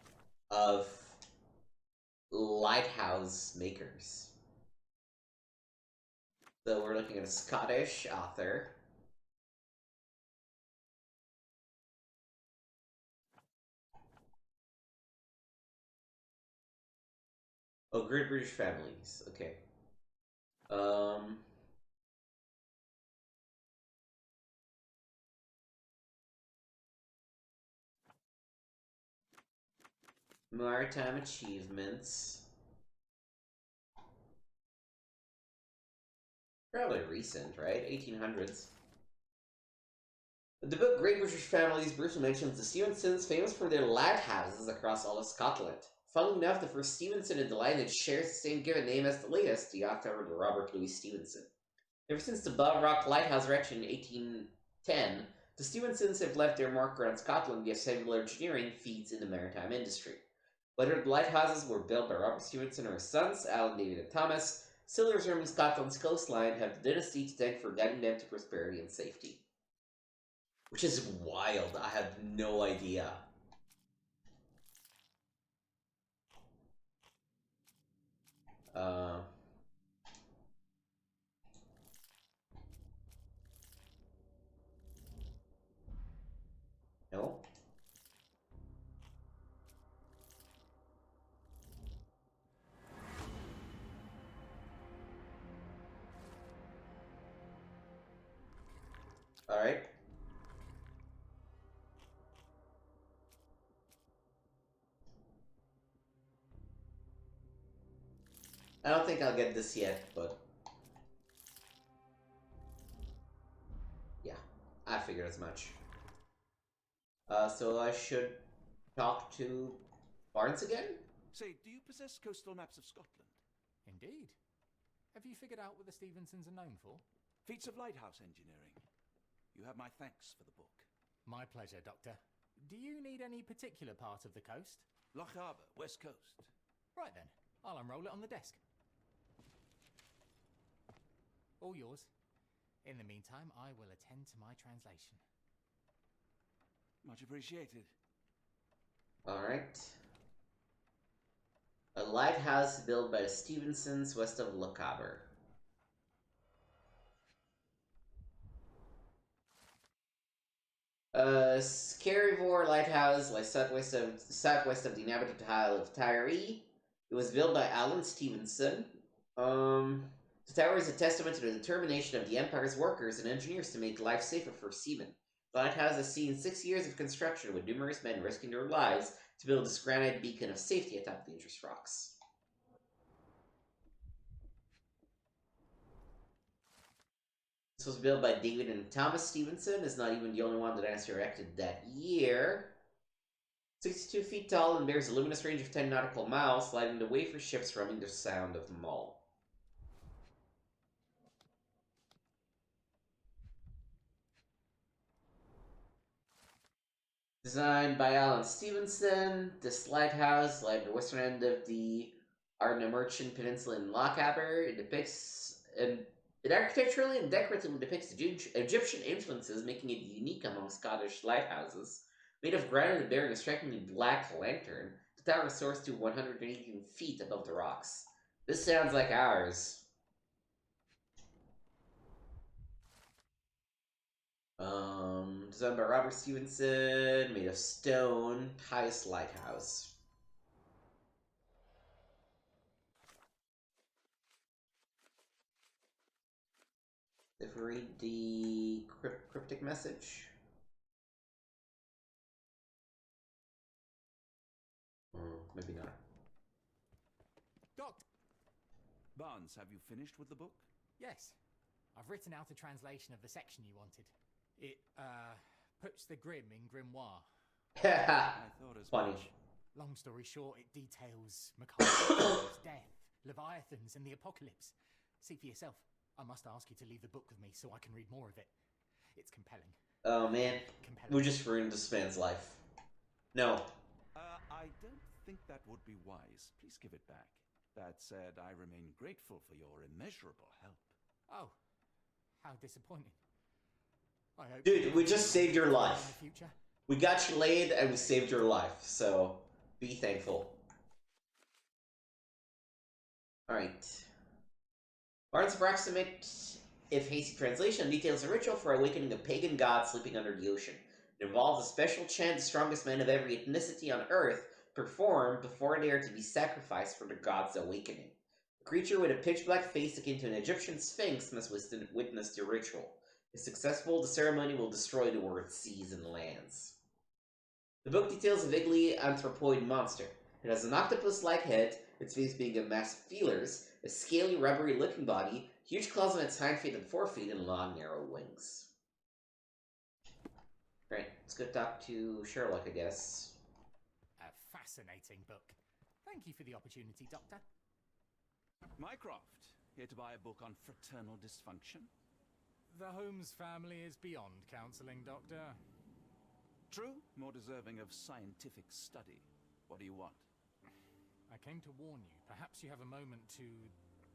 of lighthouse makers. So we're looking at a Scottish author. Oh, Great British Families. Okay. Maritime achievements. Fairly recent, right? 1800s. The book Great British Families briefly mentions the Stevensons, famous for their lighthouses across all of Scotland. Funnily enough, the first Stevenson in the lineage shares the same given name as the latest, the author Robert Louis Stevenson. Ever since the Bell Rock Lighthouse erection in 1810, the Stevensons have left their mark around Scotland via civil engineering feats in the maritime industry. Whether the lighthouses were built by Robert Stevenson or his sons, Alan, David, and Thomas, sailors roaming Scotland's coastline have the dynasty to thank for guiding them to prosperity and safety. Which is wild. I have no idea. No? Alright. I don't think I'll get this yet, but yeah, I figured as much. So I should talk to Barnes again? Say, do you possess coastal maps of Scotland? Indeed. Have you figured out what the Stevensons are known for? Feats of lighthouse engineering. You have my thanks for the book. My pleasure, Doctor. Do you need any particular part of the coast? Loch Harbour, West Coast. Right then, I'll unroll it on the desk. All yours. In the meantime, I will attend to my translation. Much appreciated. Alright. A lighthouse built by the Stevensons west of Loch Harbour. Scarivore Lighthouse lies southwest of the inhabited Isle of Tyree. It was built by Alan Stevenson. The tower is a testament to the determination of the Empire's workers and engineers to make life safer for seamen. The lighthouse has seen 6 years of construction, with numerous men risking their lives to build this granite beacon of safety atop the dangerous rocks. This was built by David and Thomas Stevenson. Is not even the only one that has erected that year. 62 feet tall and bears a luminous range of 10 nautical miles, lighting the way for ships roaming the Sound of Mull. Designed by Alan Stevenson, this lighthouse, lies at the western end of the Ardnamurchan Peninsula in Loch Harbour. It architecturally and decoratively depicts Egyptian influences, making it unique among Scottish lighthouses. Made of granite and bearing a strikingly black lantern, the tower soars to 118 feet above the rocks. This sounds like ours. Designed by Robert Stevenson, made of stone, highest lighthouse. If we read the cryptic message. Maybe not. Doc! Barnes, have you finished with the book? Yes. I've written out a translation of the section you wanted. It, puts the grim in grimoire. I thought as Funny. much. Long story short, it details Macaulay's death, Leviathans, and the apocalypse. See for yourself. I must ask you to leave the book with me so I can read more of it. It's compelling. Oh man, Compelling. we just ruined this man's life. No. I don't think that would be wise. Please give it back. That said, I remain grateful for your immeasurable help. Oh, how disappointing. I hope Dude, we just saved your life. In the future. We got you laid and we saved your life, so be thankful. Alright. Barnes' approximate, if hasty translation, details a ritual for awakening a pagan god sleeping under the ocean. It involves a special chant the strongest men of every ethnicity on Earth perform before they are to be sacrificed for the god's awakening. A creature with a pitch-black face akin to an Egyptian sphinx must witness the ritual. If successful, the ceremony will destroy the world's seas and lands. The book details a vaguely anthropoid monster. It has an octopus-like head, its face being a mass of feelers, a scaly, rubbery-looking body, huge claws on its hind feet and forefeet, and long, narrow wings. Right, let's go talk to Sherlock, I guess. A fascinating book. Thank you for the opportunity, Doctor. Mycroft, here to buy a book on fraternal dysfunction? The Holmes family is beyond counseling, Doctor. True, more deserving of scientific study. What do you want? I came to warn you. Perhaps you have a moment to...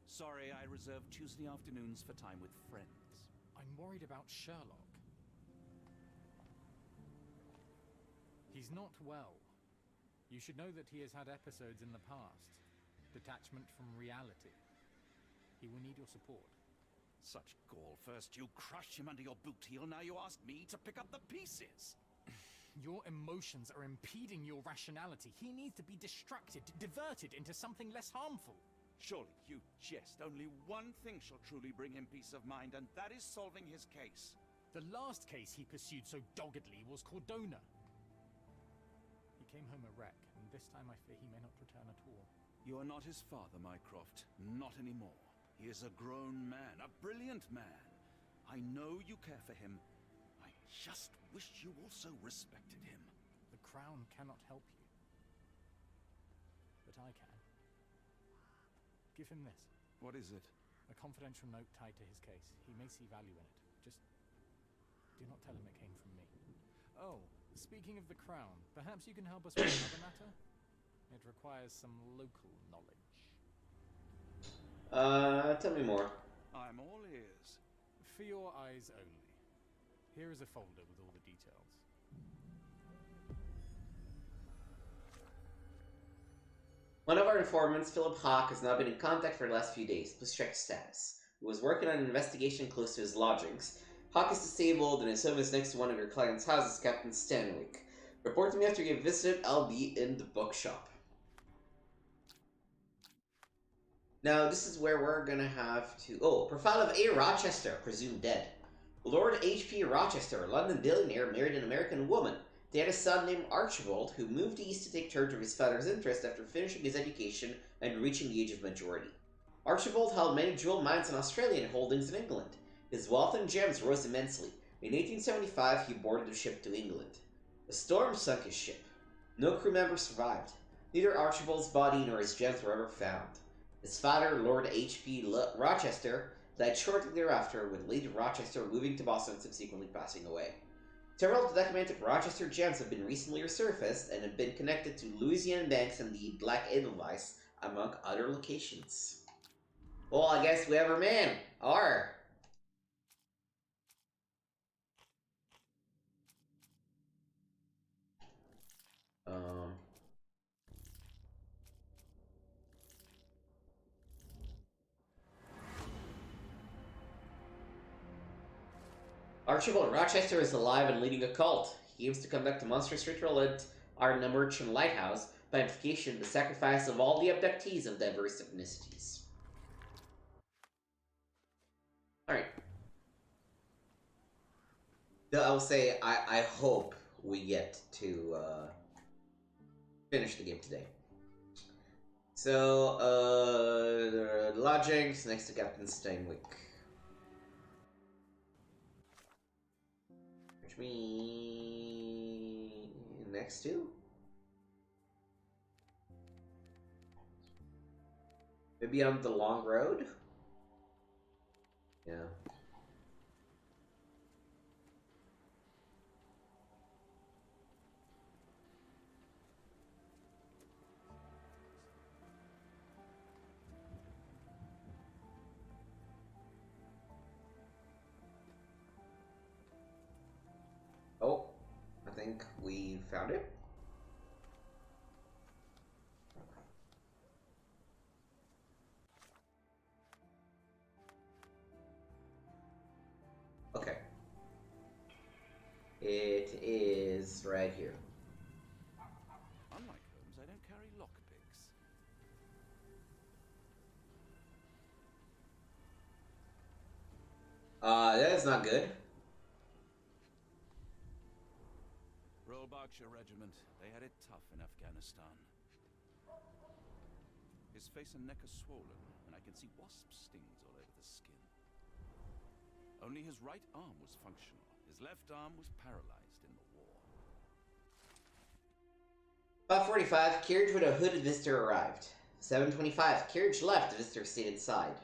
Sorry, I reserve Tuesday afternoons for time with friends. I'm worried about Sherlock. He's not well. You should know that he has had episodes in the past. Detachment from reality. He will need your support. Such gall. First you crush him under your boot heel, now you ask me to pick up the pieces. Your emotions are impeding your rationality. He needs to be distracted, diverted into something less harmful. Surely you jest. Only one thing shall truly bring him peace of mind, and that is solving his case. The last case he pursued so doggedly was Cordona. He came home a wreck, and this time I fear he may not return at all. You are not his father, Mycroft. Not anymore. He is a grown man, a brilliant man. I know you care for him. I just wish you also respected him. The Crown cannot help you. But I can. Give him this. What is it? A confidential note tied to his case. He may see value in it. Just do not tell him it came from me. Oh, speaking of the Crown, perhaps you can help us with another matter? It requires some local knowledge. Tell me more. I'm all ears. For your eyes only. Here is a folder with all the details. One of our informants, Philip Hawke, has not been in contact for the last few days. Please check status. He was working on an investigation close to his lodgings. Hawke is disabled and his home is next to one of your client's houses, Captain Stanwyck. Report to me after you have visited. I'll be in the bookshop. Now, this is where we're gonna have to... Oh, profile of A. Rochester, presumed dead. Lord H.P. Rochester, a London billionaire, married an American woman. They had a son named Archibald, who moved east to take charge of his father's interest after finishing his education and reaching the age of majority. Archibald held many jewel mines and Australian holdings in England. His wealth and gems rose immensely. In 1875, he boarded a ship to England. A storm sunk his ship. No crew member survived. Neither Archibald's body nor his gems were ever found. His father, Lord H.P. Rochester, died shortly thereafter, with Lady Rochester moving to Boston and subsequently passing away. Several of the documented Rochester gems have been recently resurfaced and have been connected to Louisiana banks and the Black Edelweiss, among other locations. Well, I guess we have our man, R. Archibald Rochester is alive and leading a cult. He aims to conduct a monstrous ritual at our Namerchian lighthouse, by implication the sacrifice of all the abductees of diverse ethnicities. Alright. I will say, I hope we get to finish the game today. So, lodgings next to Captain Steinwick. Which means next to? Maybe on the long road? Yeah. Oh, I think we found it. Okay. It is right here. Unlike Holmes, I don't carry lockpicks. That is not good. Royal Berkshire Regiment. They had it tough in Afghanistan. His face and neck are swollen, and I can see wasp stings all over the skin. Only his right arm was functional. His left arm was paralyzed in the war. 5:45, carriage with a hooded visitor arrived. 7:25, carriage left, the visitor stayed inside.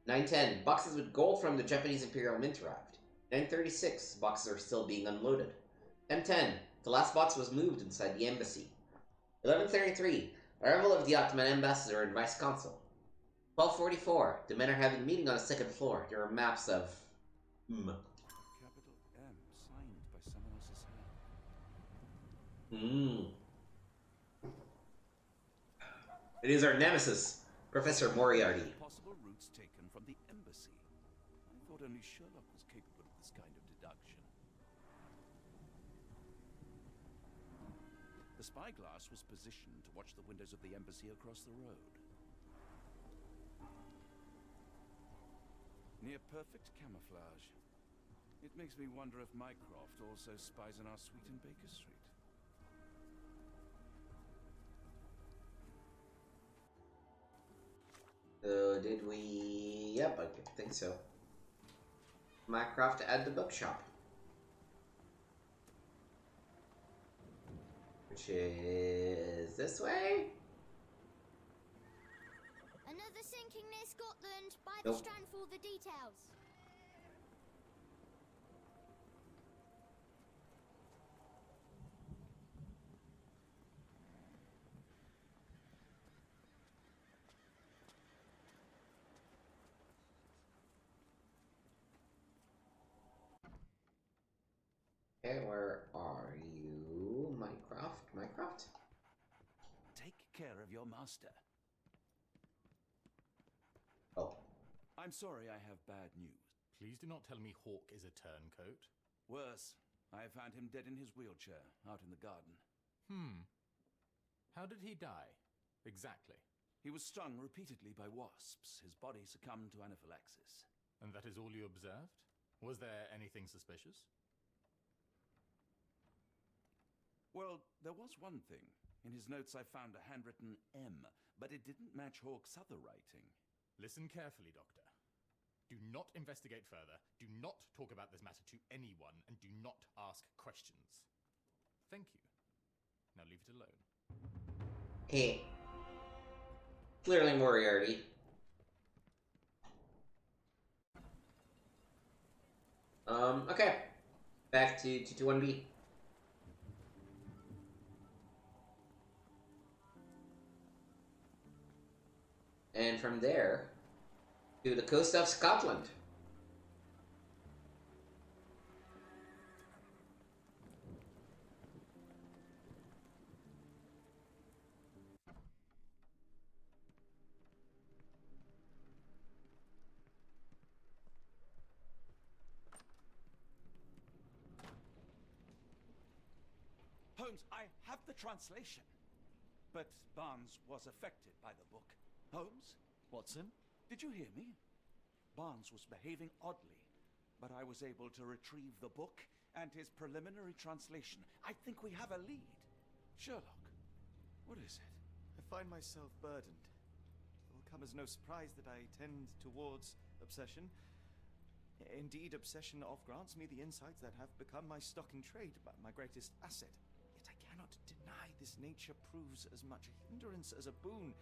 9:10, boxes with gold from the Japanese Imperial Mint arrived. 9:36, boxes are still being unloaded. 10:10, the last box was moved inside the embassy. 11:33, arrival of the Ottoman ambassador and vice consul. 12:44, the men are having a meeting on the second floor. There are maps of... Capital M, signed by someone else's hand. It is our nemesis, Professor Moriarty. Possible routes taken from the embassy. I thought only Sherlock was capable of this kind of deduction. The spyglass was positioned to watch the windows of the embassy across the road. Near perfect camouflage. It makes me wonder if Mycroft also spies on our suite in Baker Street. did we... Yep, I think so. Minecraft to add the bookshop. Which is this way? Another sinking near Scotland. Buy the Nope. strand for all the details. Okay, where are you? Minecraft? Take care of your master. Oh. I'm sorry I have bad news. Please do not tell me Hawk is a turncoat. Worse, I found him dead in his wheelchair out in the garden. How did he die? Exactly. He was stung repeatedly by wasps. His body succumbed to anaphylaxis. And that is all you observed? Was there anything suspicious? Well, there was one thing. In his notes I found a handwritten M, but it didn't match Hawk's other writing. Listen carefully, Doctor. Do not investigate further, do not talk about this matter to anyone, and do not ask questions. Thank you. Now leave it alone. Hey. Clearly Moriarty. Okay. Back to 221B. And from there, to the coast of Scotland. Holmes, I have the translation. But Barnes was affected by the book. Holmes? Watson? Did you hear me? Barnes was behaving oddly, but I was able to retrieve the book and his preliminary translation. I think we have a lead. Sherlock, what is it? I find myself burdened. It will come as no surprise that I tend towards obsession. Indeed, obsession oft grants me the insights that have become my stock in trade, my greatest asset. Yet I cannot deny this nature proves as much a hindrance as a boon.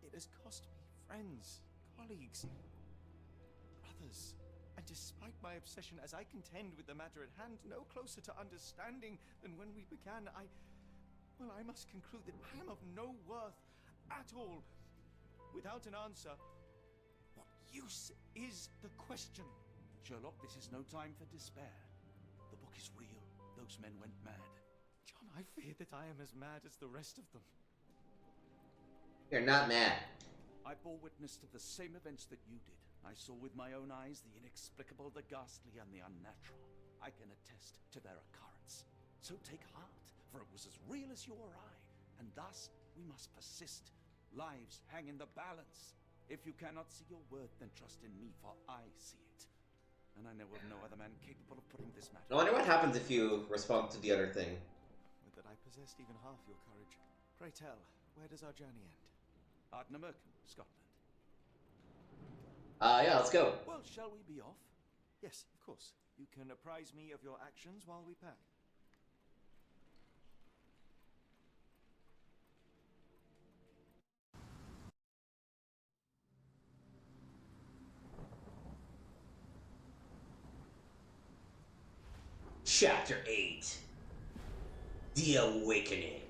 It has cost me friends, colleagues, brothers. And despite my obsession, as I contend with the matter at hand, no closer to understanding than when we began, I must conclude that I am of no worth at all. Without an answer, what use is the question? Sherlock, this is no time for despair. The book is real. Those men went mad. John, I fear that I am as mad as the rest of them. You're not mad. I bore witness to the same events that you did. I saw with my own eyes the inexplicable, the ghastly, and the unnatural. I can attest to their occurrence. So take heart, for it was as real as you or I, and thus we must persist. Lives hang in the balance. If you cannot see your worth, then trust in me, for I see it. And I know of no other man capable of putting this matter. I wonder what happens if you respond to the other thing. Would that I possessed even half your courage. Pray tell, where does our journey end? Ardnamurchan, Scotland. Yeah, let's go. Well, shall we be off? Yes, of course. You can apprise me of your actions while we pack. Chapter 8. The Awakening.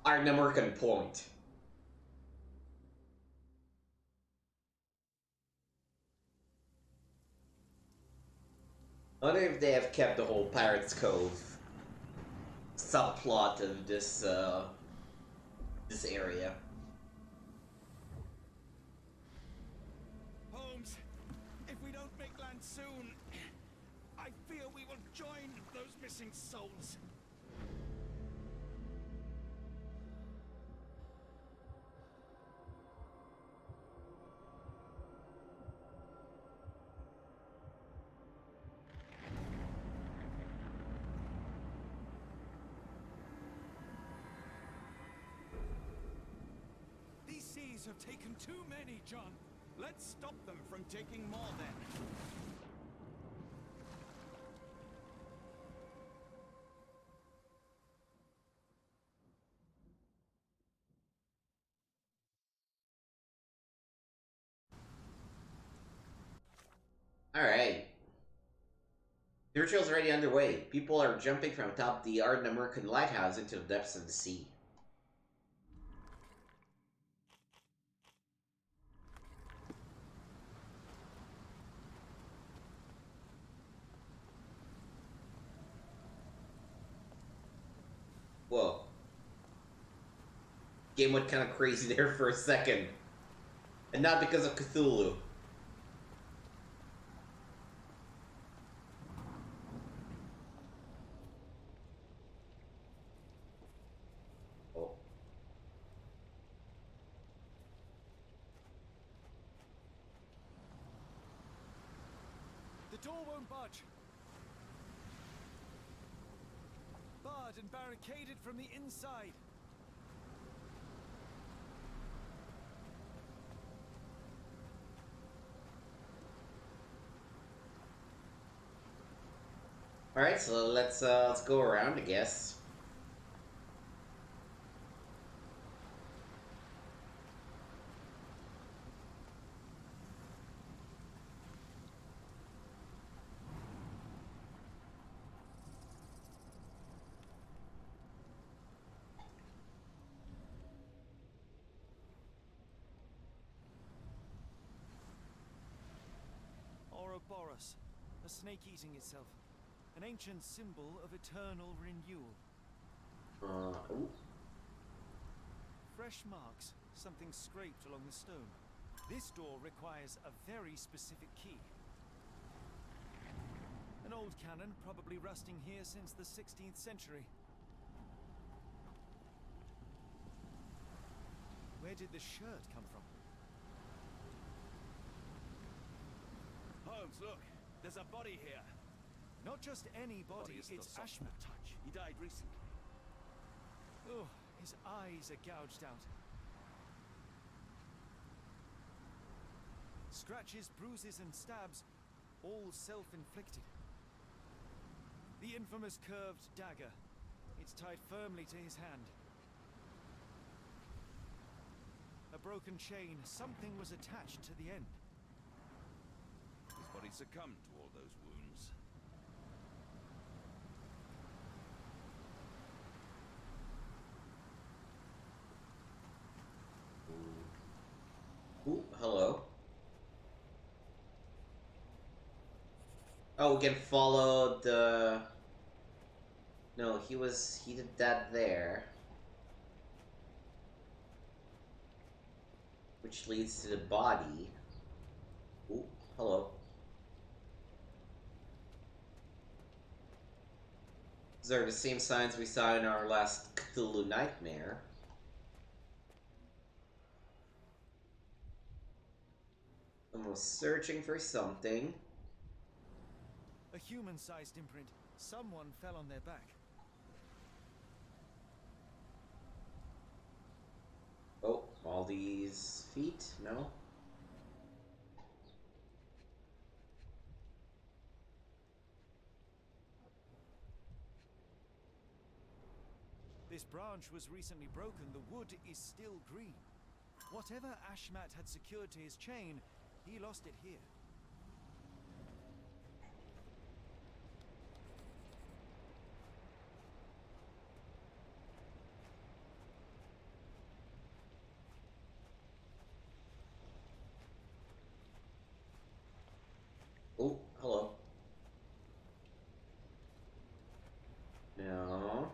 Ardnamurchan Point. I wonder if they have kept the whole Pirates Cove subplot of this area. Holmes, if we don't make land soon, I fear we will join those missing souls. These have taken too many, John. Let's stop them from taking more then. Alright. The ritual's already underway. People are jumping from atop the ardent American lighthouse into the depths of the sea. Whoa. Game went kind of crazy there for a second. And not because of Cthulhu. Oh. The door won't budge. Barred and barricaded from the inside. Alright, so let's go around, I guess. Ouroboros, a snake eating itself. An ancient symbol of eternal renewal. Ooh. Fresh marks, something scraped along the stone. This door requires a very specific key. An old cannon, probably rusting here since the 16th century. Where did the shirt come from? Holmes, look. There's a body here. Not just any body, Body is it's the soft Ashmat. touch. He died recently. Oh, his eyes are gouged out. Scratches, bruises, and stabs, all self-inflicted. The infamous curved dagger. It's tied firmly to his hand. A broken chain. Something was attached to the end. His body succumbed to all those wounds. Ooh, hello. Oh, we can follow the... No, he did that there. Which leads to the body. Ooh, hello. These are the same signs we saw in our last Cthulhu nightmare. I was searching for something. A human-sized imprint. Someone fell on their back. Oh, all these feet? No? This branch was recently broken. The wood is still green. Whatever Ashmat had secured to his chain, he lost it here. Oh, hello. No.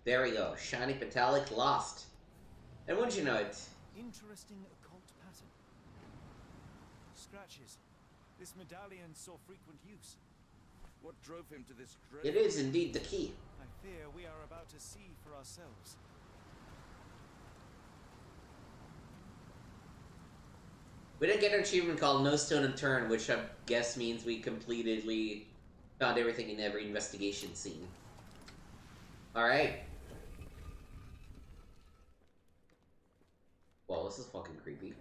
There we go. Shiny Metallic lost. And wouldn't you know it? Interesting occult pattern. Scratches. This medallion saw frequent use. What drove him to this dread? It is indeed the key. I fear we are about to see for ourselves. We didn't get an achievement called No Stone Unturned, which I guess means we completely found everything in every investigation scene. Alright. Well, this is fucking creepy.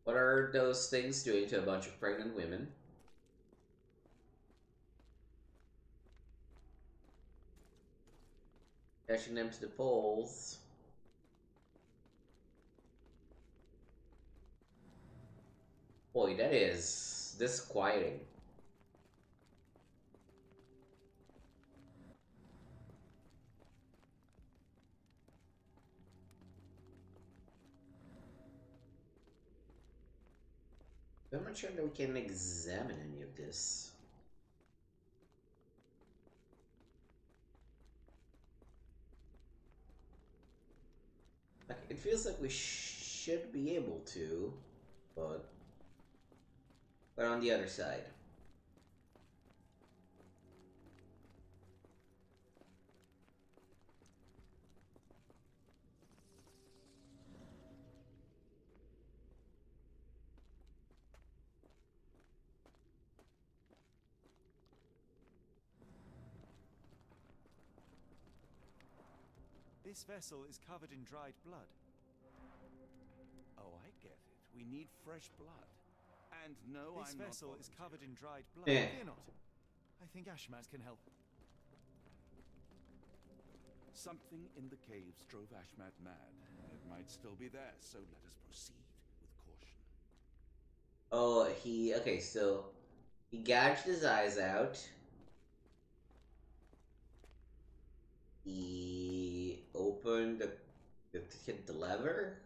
What are those things doing to a bunch of pregnant women? Attaching them to the poles. Boy, that is disquieting. I'm not sure that we can examine any of this. Like, it feels like we should be able to, but on the other side. This vessel is covered in dried blood. Oh, I get it. We need fresh blood. And no, This I'm not vessel is covered in dried blood. Yeah. Fear not. I think Ashmat can help. Something in the caves drove Ashmat mad. It might still be there, so let us proceed with caution. Oh, okay, so he gouged his eyes out. He opened hit the lever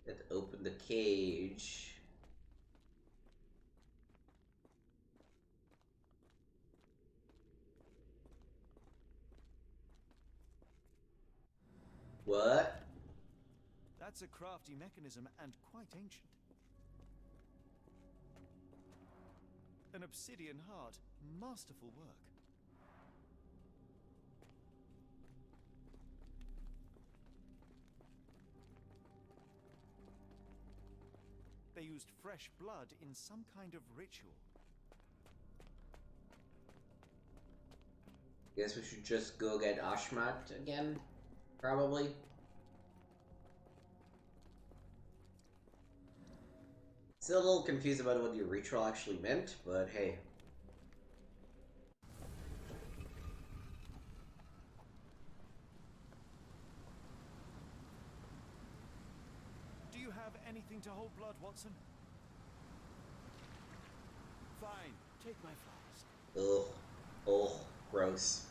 that opened the cage. What? That's a crafty mechanism and quite ancient. An obsidian heart. Masterful work. They used fresh blood in some kind of ritual. Guess we should just go get Ashmat again, probably. Still a little confused about what the ritual actually meant, but hey. Do you have anything to hold blood, Watson? Fine, take my flask. Ugh. Ugh. Gross.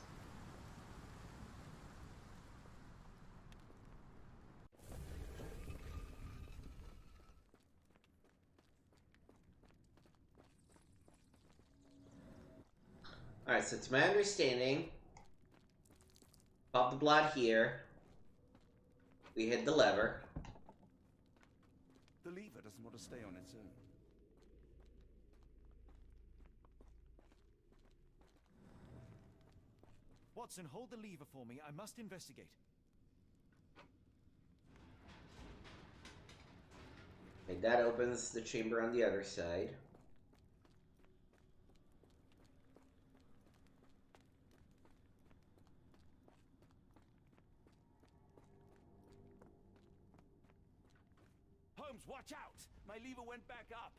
Alright, so to my understanding, pop the blood here. We hit the lever. The lever doesn't want to stay on its own. Watson, hold the lever for me. I must investigate. Okay, that opens the chamber on the other side. Holmes, watch out! My lever went back up.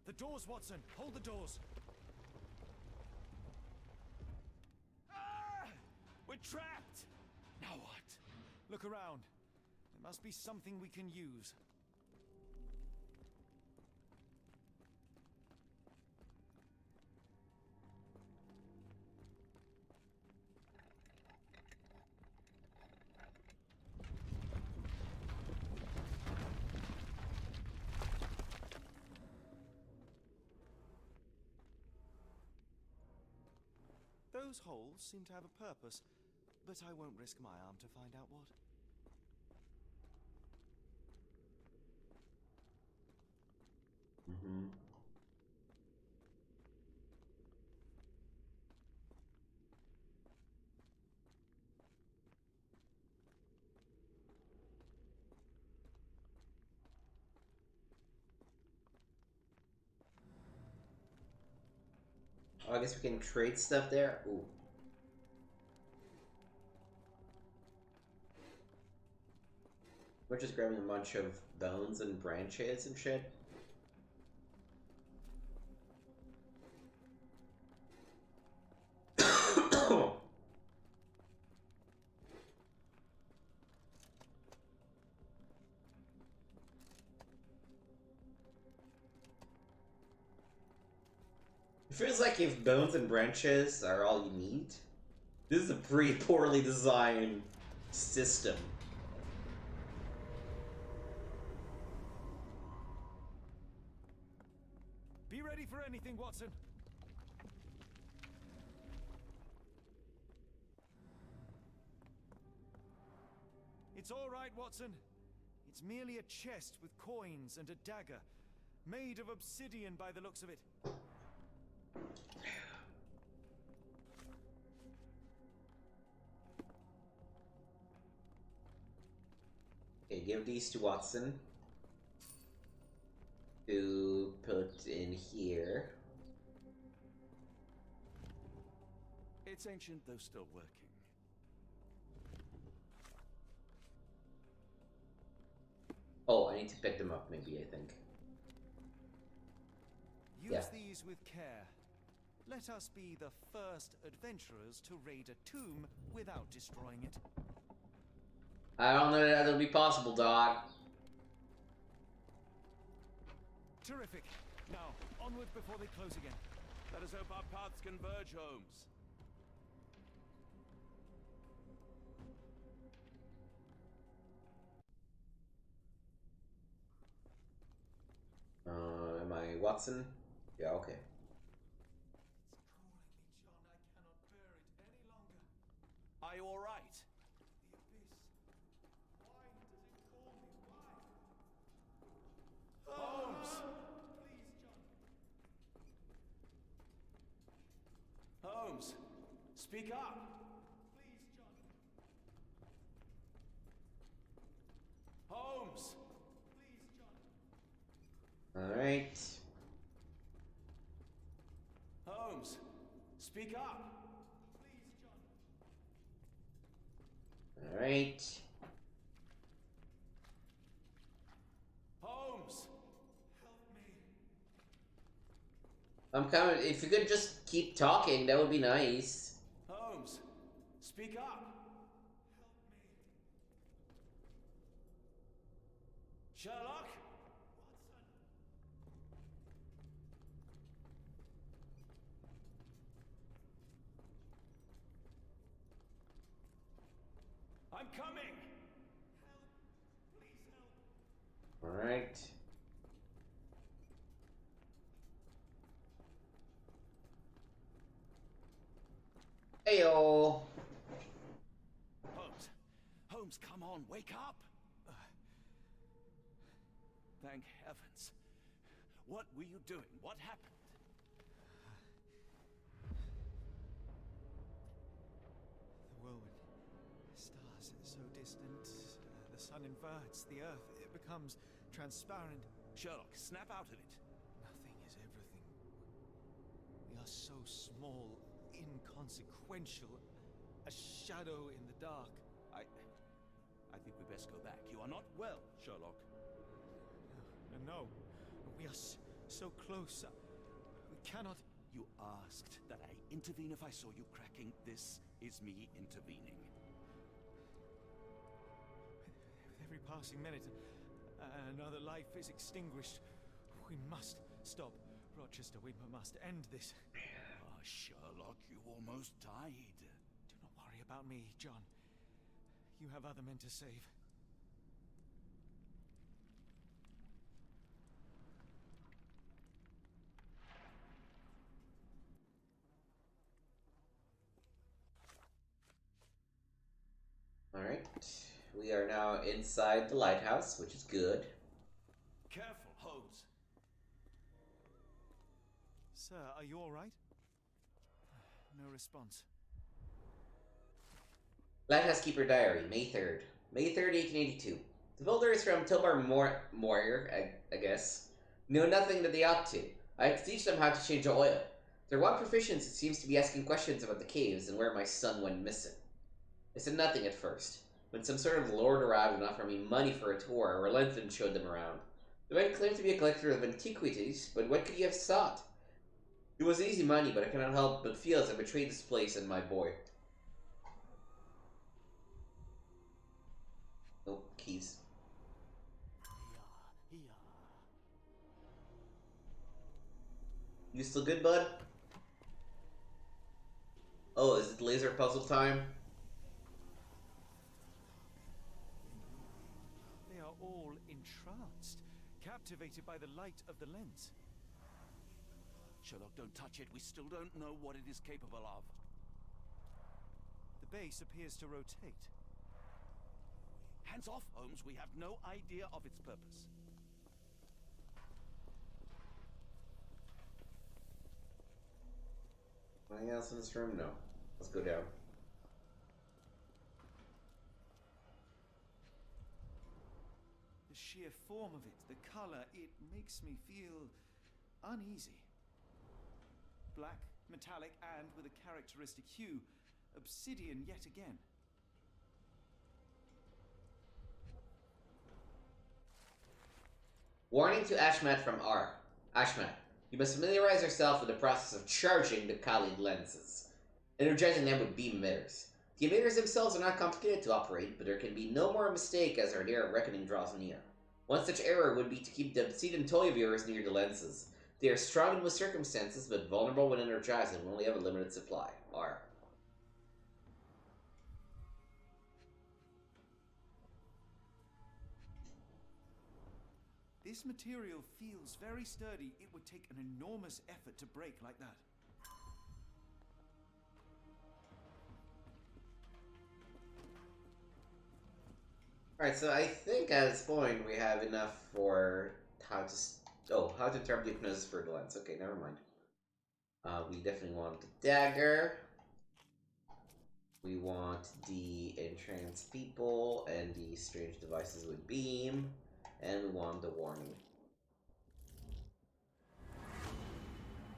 The doors, Watson. Hold the doors. Ah! We're trapped! Now what? Look around. There must be something we can use. Those holes seem to have a purpose, but I won't risk my arm to find out what. Mm-hmm. Oh, I guess we can trade stuff there. Ooh. We're just grabbing a bunch of bones and branches and shit. It feels like if bones and branches are all you need, this is a pretty poorly designed system. Be ready for anything, Watson. It's all right, Watson. It's merely a chest with coins and a dagger, made of obsidian by the looks of it. Okay, give these to Watson to put in here. It's ancient, though still working. Oh, I need to pick them up, maybe, I think. Use these with care. Let us be the first adventurers to raid a tomb without destroying it. I don't know that that'll be possible, dog. Terrific. Now, onward before they close again. Let us hope our paths converge, Holmes. Am I Watson? Yeah, okay. It's calling me, John. I cannot bear it any longer. Are you all right? The abyss. Why does it call me? Why? Holmes! Please, John. Holmes! Speak up! Please, John. Holmes! Please, John. Alright. Holmes! Speak up! Please, John. Alright. Holmes! Help me. I'm coming. If you could just keep talking, that would be nice. Holmes! Speak up! Help me. Sherlock? I'm coming! Help. Please help. Alright. Heyo. Holmes! Holmes, come on, wake up! Thank heavens. What were you doing? What happened? The whirlwind. Stars so distant. The sun inverts the earth. It becomes transparent. Sherlock, snap out of it. Nothing is everything. We are so small, inconsequential. A shadow in the dark. I think we best go back. You are not well, Sherlock. No. We are so close. We cannot... You asked that I intervene if I saw you cracking. This is me intervening. With every passing minute, another life is extinguished. We must stop. Rochester, we must end this. Ah, Sherlock, you almost died. Do not worry about me, John. You have other men to save. Alright. We are now inside the lighthouse, which is good. Careful, Holmes. Sir, are you all right? No response. Lighthouse-keeper diary, May 3rd. May 3rd, 1882. The builders from Tilbar Moyer, I guess, know nothing that they ought to. I had to teach them how to change oil. Their one proficiency seems to be asking questions about the caves and where my son went missing. I said nothing at first. When some sort of lord arrived and offered me money for a tour, I relented and showed them around. The man claimed to be a collector of antiquities, but what could he have sought? It was easy money, but I cannot help but feel as I betrayed this place and my boy. Oh, keys. You still good, bud? Oh, is it laser puzzle time? They are all entranced, captivated by the light of the lens. Sherlock, don't touch it. We still don't know what it is capable of. The base appears to rotate. Hands off, Holmes. We have no idea of its purpose. Anything else in this room? No. Let's go down. The sheer form of it, the color, it makes me feel uneasy. Black, metallic, and with a characteristic hue. Obsidian yet again. Warning to Ashmat from R. Ashmat, you must familiarize yourself with the process of charging the Khalid lenses, energizing them with beam emitters. The emitters themselves are not complicated to operate, but there can be no more mistake as our day of reckoning draws near. One such error would be to keep the obsidian toy viewers near the lenses. They are strong in most circumstances, but vulnerable when energized and will only have a limited supply. R. This material feels very sturdy. It would take an enormous effort to break like that. Alright, so I think at this point we have enough for how to... how to interrupt the hypnosis for the lens. Okay, never mind. We definitely want the dagger. We want the entranced people and the strange devices with beam. And we want the warning.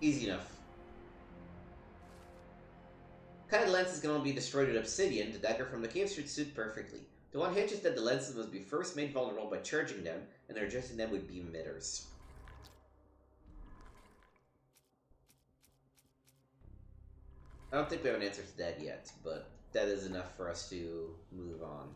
Easy enough. Kind of lenses can only be destroyed with obsidian. The dagger from the cave should suit perfectly. The one hitch is that the lenses must be first made vulnerable by charging them and energizing them with beam emitters. I don't think we have an answer to that yet, but that is enough for us to move on.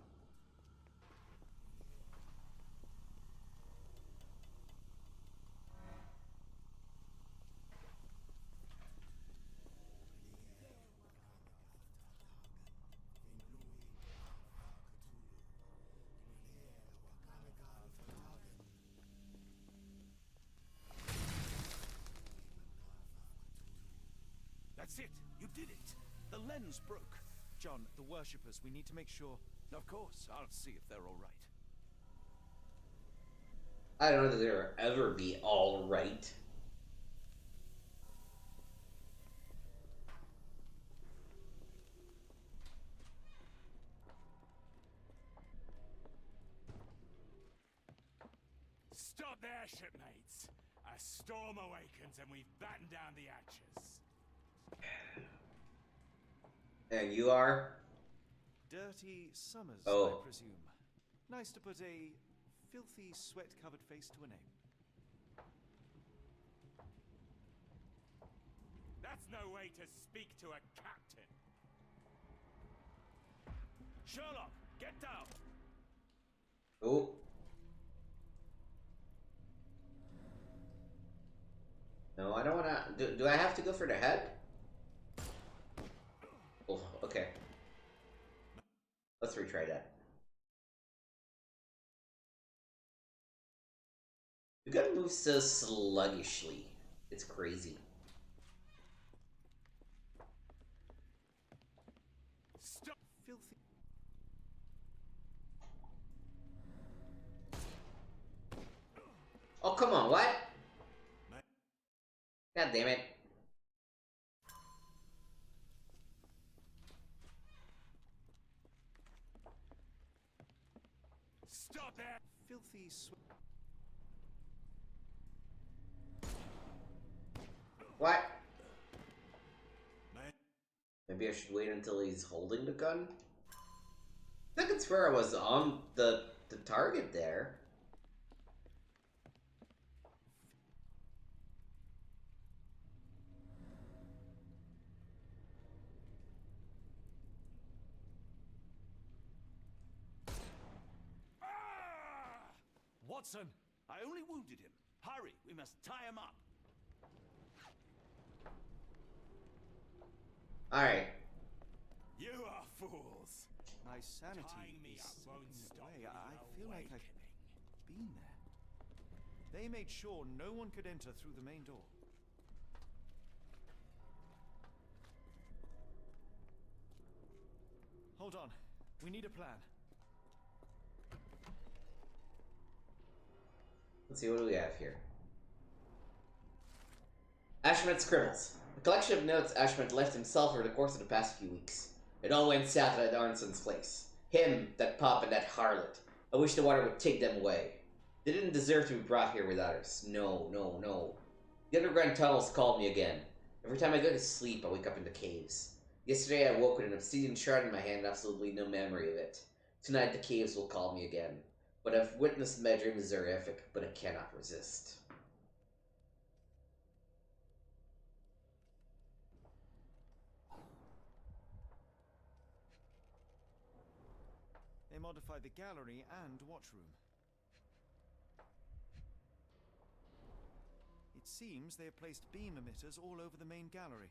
That's it. You did it. The lens broke. John, the worshippers, we need to make sure. Of course. I'll see if they're all right. I don't know that they'll ever be all right. Stop there, shipmates. A storm awakens and we've battened down the hatches. And you are? Dirty Summers, Oh. I presume. Nice to put a filthy, sweat-covered face to a name. That's no way to speak to a captain. Sherlock, get down. Oh. No, I don't wanna... Do I have to go for the head? Oh, okay. Let's retry that. You gotta move so sluggishly. It's crazy. Stop! Filthy. Oh, come on, what? God damn it. Stop it! Filthy What? Maybe I should wait until he's holding the gun? I think it's where I was on the target there. Watson, I only wounded him. Hurry, we must tie him up. Alright. You are fools. My sanity Tying me is up won't slipping stop away. the I feel like I've awakening. been there. They made sure no one could enter through the main door. Hold on. We need a plan. Let's see, what do we have here? Ashman's scribbles. A collection of notes Ashman left himself over the course of the past few weeks. It all went south at Arnson's place. Him, that pup, and that harlot. I wish the water would take them away. They didn't deserve to be brought here with others. No, no, no. The underground tunnels called me again. Every time I go to sleep, I wake up in the caves. Yesterday I woke with an obsidian shard in my hand and absolutely no memory of it. Tonight the caves will call me again. What I've witnessed in my dreams is horrific, but I cannot resist. They modified the gallery and watchroom. It seems they have placed beam emitters all over the main gallery.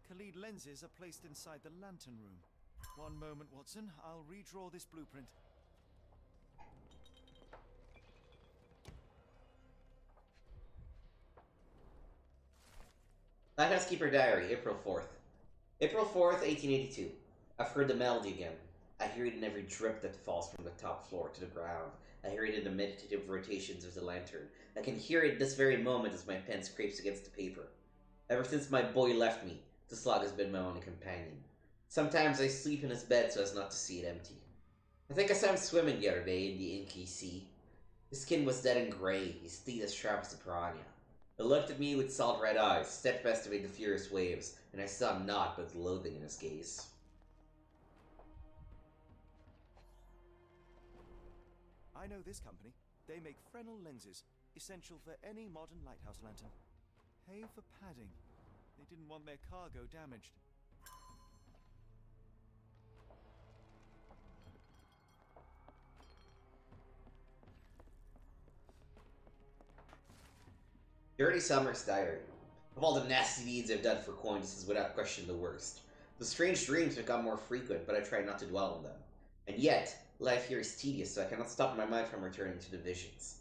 Khalid lenses are placed inside the lantern room. One moment, Watson. I'll redraw this blueprint. Lighthouse Keeper Diary, April 4th. April 4th, 1882. I've heard the melody again. I hear it in every drip that falls from the top floor to the ground. I hear it in the meditative rotations of the lantern. I can hear it this very moment as my pen scrapes against the paper. Ever since my boy left me, the slog has been my only companion. Sometimes I sleep in his bed so as not to see it empty. I think I saw him swimming the other day in the inky sea. His skin was dead and gray, his teeth as sharp as a piranha. He looked at me with salt red eyes, steadfast amid the furious waves, and I saw naught but loathing in his gaze. I know this company. They make Fresnel lenses, essential for any modern lighthouse lantern. Pay for padding. They didn't want their cargo damaged. Dirty Summer's Diary. Of all the nasty deeds I've done for coin, this is without question the worst. The strange dreams become more frequent, but I try not to dwell on them. And yet, life here is tedious, so I cannot stop my mind from returning to the visions.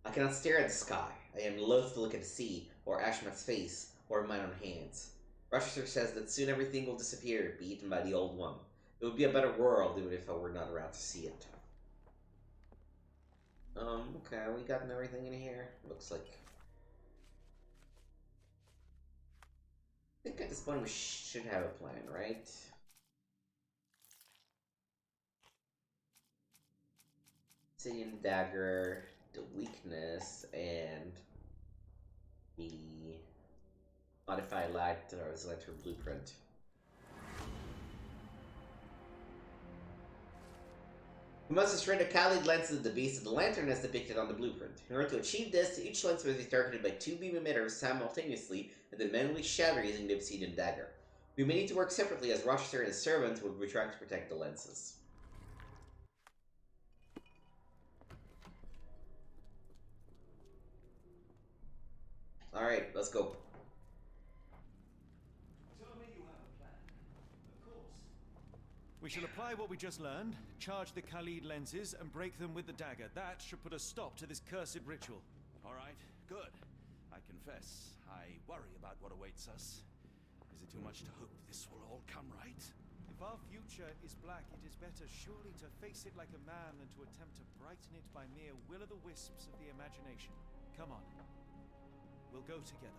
I cannot stare at the sky. I am loath to look at the sea, or Ashmat's face, or mine own hands. Rochester says that soon everything will disappear, be eaten by the old one. It would be a better world, even if I were not around to see it. Okay, we gotten everything in here? Looks like. I think at this point we should have a plan, right? Obsidian dagger, the weakness, and the modified light lantern blueprint. We must destroy the Khalid lenses at the base of the lantern as depicted on the blueprint. In order to achieve this, each lens must be targeted by 2 beam emitters simultaneously and then manually shatter using the obsidian dagger. We may need to work separately as Rochester and his servants will be trying to protect the lenses. Alright, let's go. Tell me you have a plan. Of course. We shall apply what we just learned, charge the Khalid lenses, and break them with the dagger. That should put a stop to this cursed ritual. All right, good. I confess, I worry about what awaits us. Is it too much to hope this will all come right? If our future is black, it is better surely to face it like a man than to attempt to brighten it by mere will-o'-the-wisps of the imagination. Come on. We'll go together.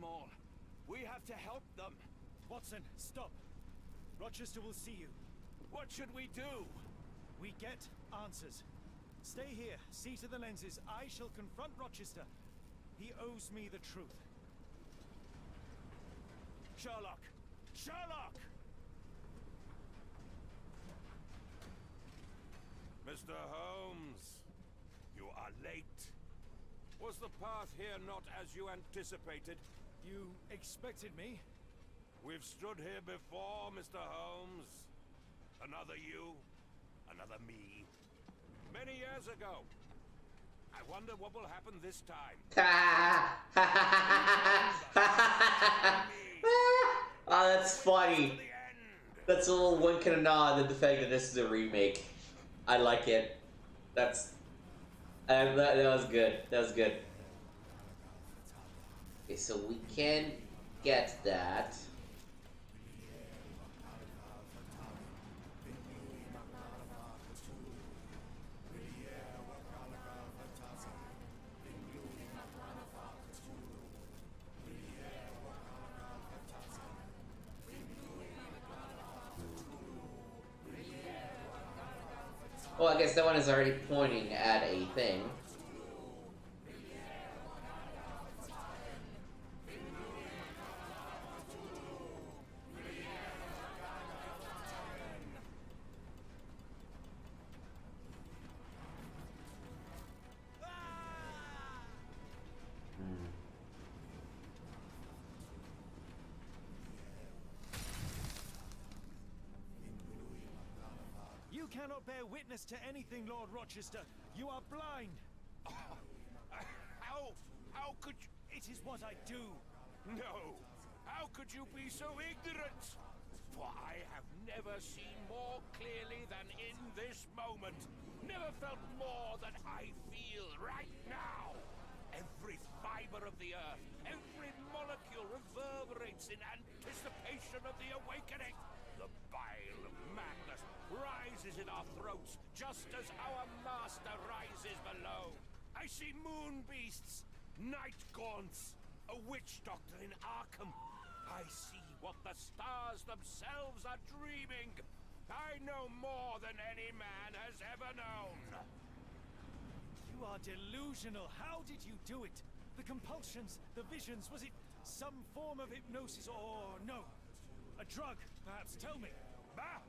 them all. We have to help them. Watson, stop. Rochester will see you. What should we do? We get answers. Stay here, see to the lenses. I shall confront Rochester. He owes me the truth. Sherlock! Sherlock! Mr. Holmes, you are late. Was the path here not as you anticipated? You expected me? We've stood here before, Mr. Holmes. Another you, another me. Many years ago. I wonder what will happen this time. Oh, that's funny. That's a little wink and a nod at the fact that this is a remake. I like it. That was good. That was good. Okay, so we can get that. Well, I guess that one is already pointing at a thing. You cannot bear witness to anything, Lord Rochester. You are blind. How could you? It is what I do. No. How could you be so ignorant? For I have never seen more clearly than in this moment. Never felt more than I feel right now. Every fiber of the earth, every molecule reverberates in anticipation of the awakening. The bile of madness rises in our throats, just as our master rises below. I see moon beasts, night gaunts, a witch doctor in Arkham. I see what the stars themselves are dreaming. I know more than any man has ever known. You are delusional. How did you do it? The compulsions, the visions, was it some form of hypnosis or no? A drug, perhaps? Tell me. Bah!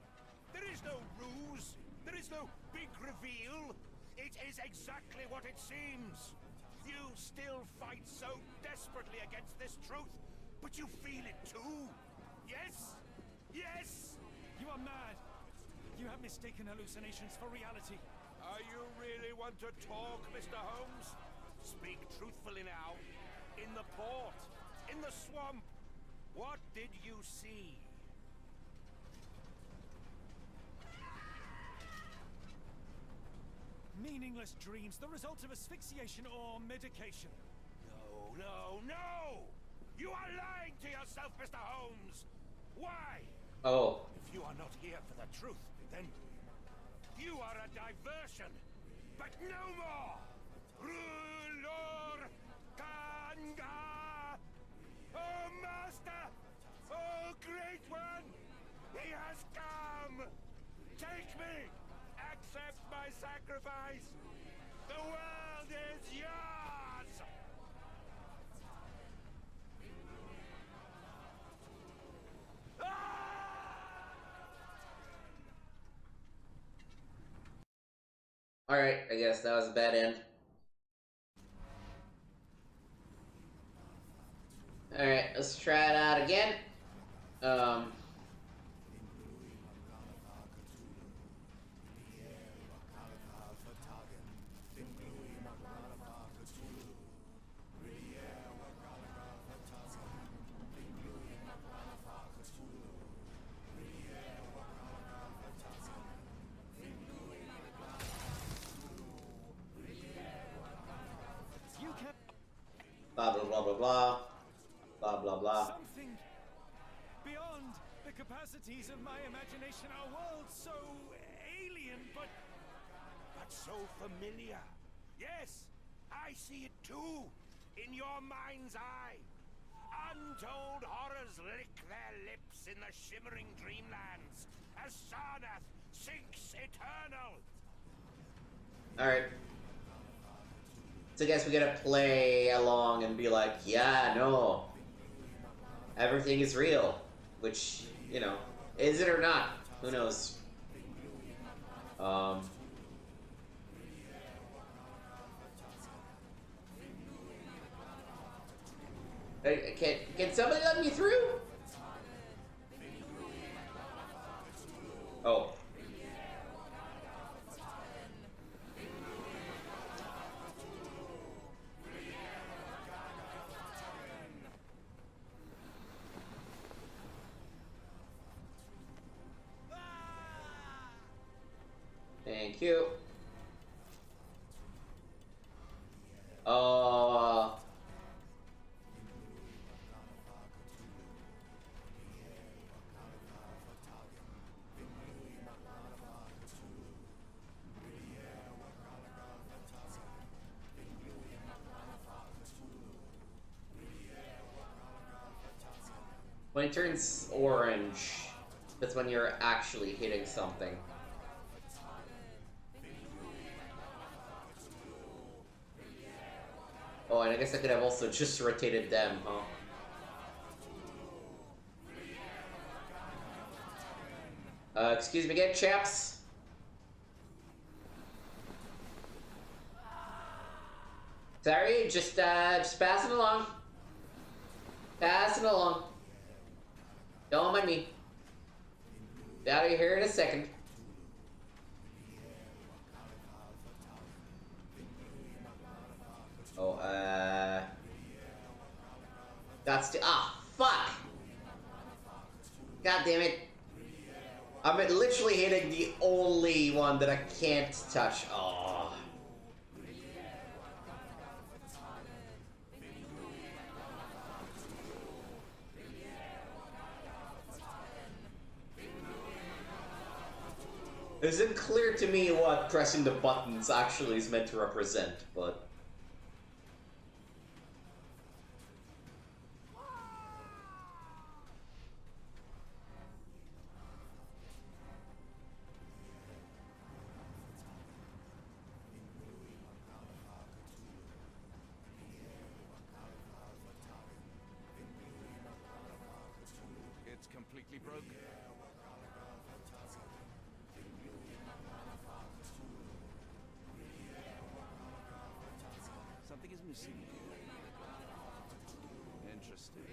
There is no ruse. There is no big reveal. It is exactly what it seems. You still fight so desperately against this truth, but you feel it too. Yes? Yes? You are mad. You have mistaken hallucinations for reality. Are you really want to talk, Mr. Holmes? Speak truthfully now. In the port, in the swamp, what did you see? Meaningless dreams, the result of asphyxiation or medication. No, no, no! You are lying to yourself, Mr. Holmes! Why? Oh. If you are not here for the truth, then you are a diversion, but no more! Rulor Kanga! Oh, Master! Oh, Great One! He has come! Take me! Accept my sacrifice! The world is yours! Alright, I guess that was a bad end. Alright, let's try it out again. Blah blah blah blah blah. Blah blah blah. Something beyond the capacities of my imagination. Our world so alien, but so familiar. Yes, I see it too, in your mind's eye. Untold horrors lick their lips in the shimmering dreamlands as Sarnath sinks eternal. Alright. So I guess we gotta play along and be like, yeah, no. Everything is real. Which, you know, is it or not? Who knows? Can somebody let me through? Oh. Thank you. When it turns orange, that's when you're actually hitting something. Oh, and I guess I could have also just rotated them, huh? Excuse me again, chaps? Sorry, just passing along. Passing along. Don't mind me. Be out of here in a second. Oh, that's the fuck! God damn it. I'm literally hitting the only one that I can't touch. Oh. It isn't clear to me what pressing the buttons actually is meant to represent, but... It's completely broken. Something is missing. Interesting.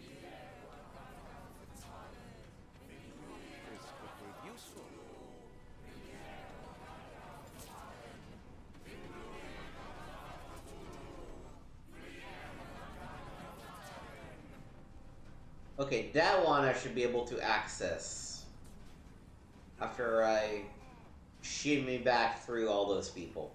This could prove useful. Okay, that one I should be able to access after I shimmy back through all those people.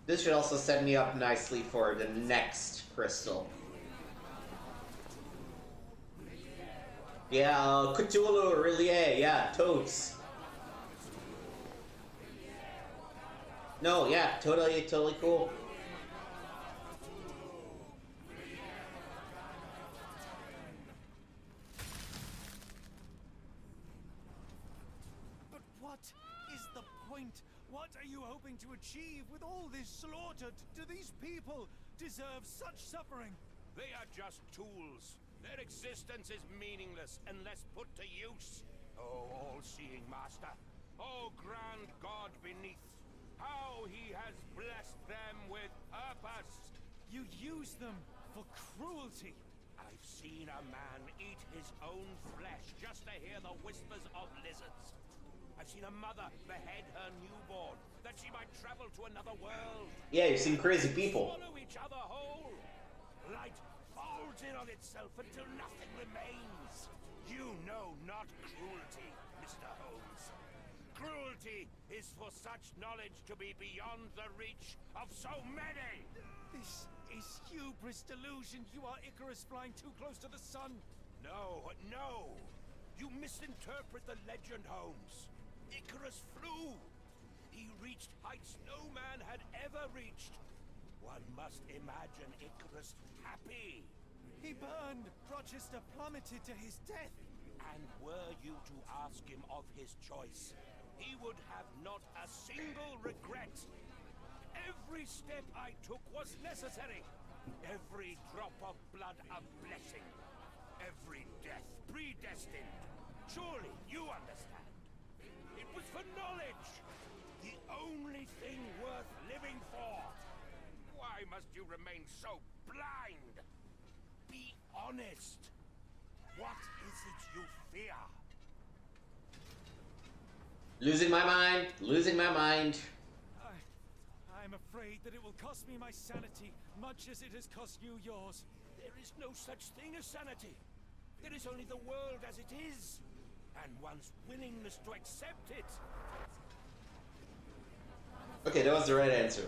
This should also set me up nicely for the next crystal. Yeah, Cthulhu, really, yeah, totes. No, yeah, totally cool. But what is the point? What are you hoping to achieve with all this slaughter? Do these people deserve such suffering? They are just tools. Their existence is meaningless unless put to use. Oh, all-seeing master. Oh, grand God beneath. How he has blessed them with purpose. You use them for cruelty. I've seen a man eat his own flesh just to hear the whispers of lizards. I've seen a mother behead her newborn, that she might travel to another world. Yeah, you've seen crazy people. Swallow each other whole. Light folds in on itself until nothing remains. You know not cruelty, Mr. Holmes. cruelty is for such knowledge to be beyond the reach of so many. This is hubris delusion. You are Icarus flying too close to the sun. No, no. You misinterpret the legend, Holmes. Icarus flew. He reached heights no man had ever reached. One must imagine Icarus happy. He burned. Rochester plummeted to his death. And were you to ask him of his choice, he would have not a single regret. Every step I took was necessary. Every drop of blood a blessing. Every death predestined. Surely you understand. It was for knowledge. The only thing worth living for. Why must you remain so blind? Be honest. What is it you fear? Losing my mind. Losing my mind. I'm afraid that it will cost me my sanity, much as it has cost you yours. There is no such thing as sanity. There is only the world as it is, and one's willingness to accept it. Okay, that was the right answer.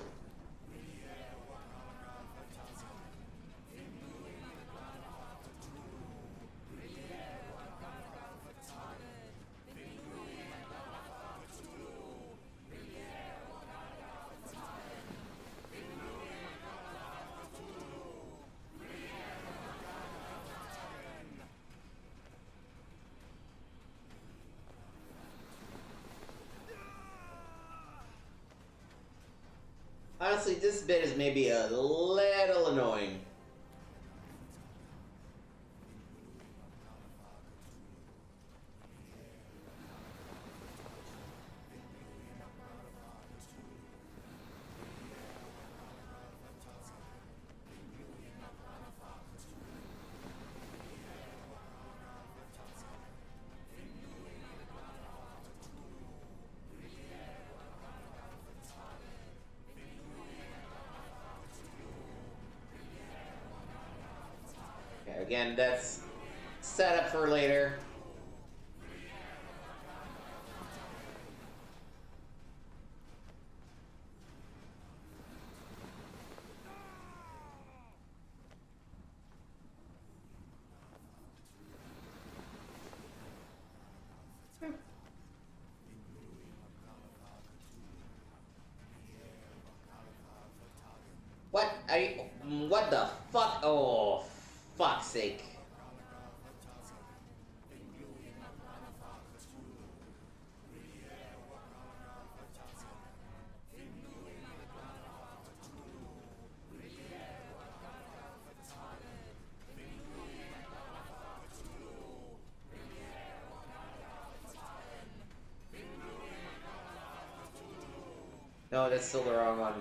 Honestly, this bit is maybe a little annoying. Again, that's set up for later. What the fuck? Oh, fuck's sake. No, that's still the wrong one.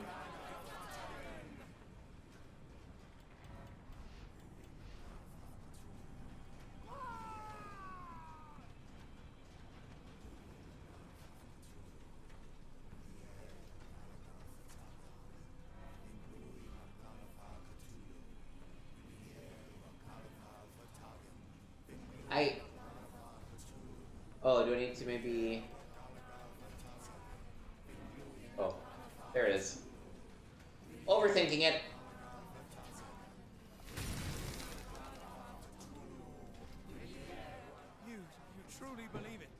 Oh, do I need to maybe... Oh, there it is. Overthinking it. You truly believe it?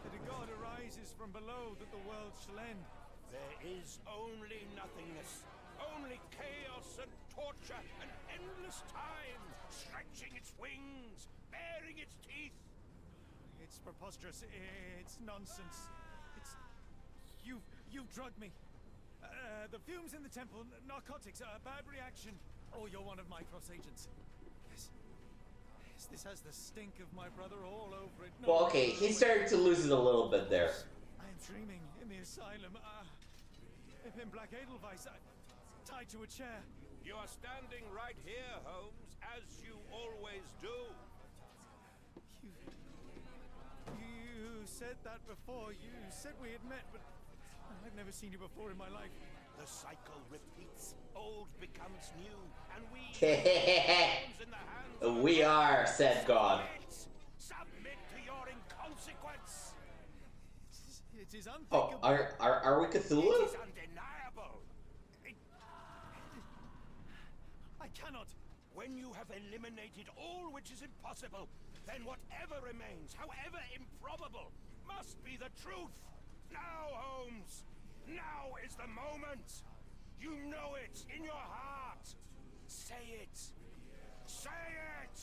That a god arises from below, that the world shall end? There is only nothingness. Only chaos and torture and endless time, stretching its wings, baring its teeth. It's preposterous. It's nonsense. It's... You've drugged me. The fumes in the temple, narcotics, a bad reaction. Or you're one of my cross agents. Yes. This has the stink of my brother all over it. No, Well, okay, he's starting to lose it a little bit there. I am dreaming in the asylum. In Black Edelweiss, tied to a chair. You are standing right here, Holmes, as you always do. You said that before. You said we had met, but I've never seen you before in my life. The cycle repeats. Old becomes new, and we... We are, said God. Submit to your inconsequence. is Oh, unthinkable. are we Cthulhu? It is undeniable. I cannot. When you have eliminated all which is impossible, then whatever remains, however improbable, must be the truth. Now, Holmes, now is the moment. You know it in your heart. Say it. Say it!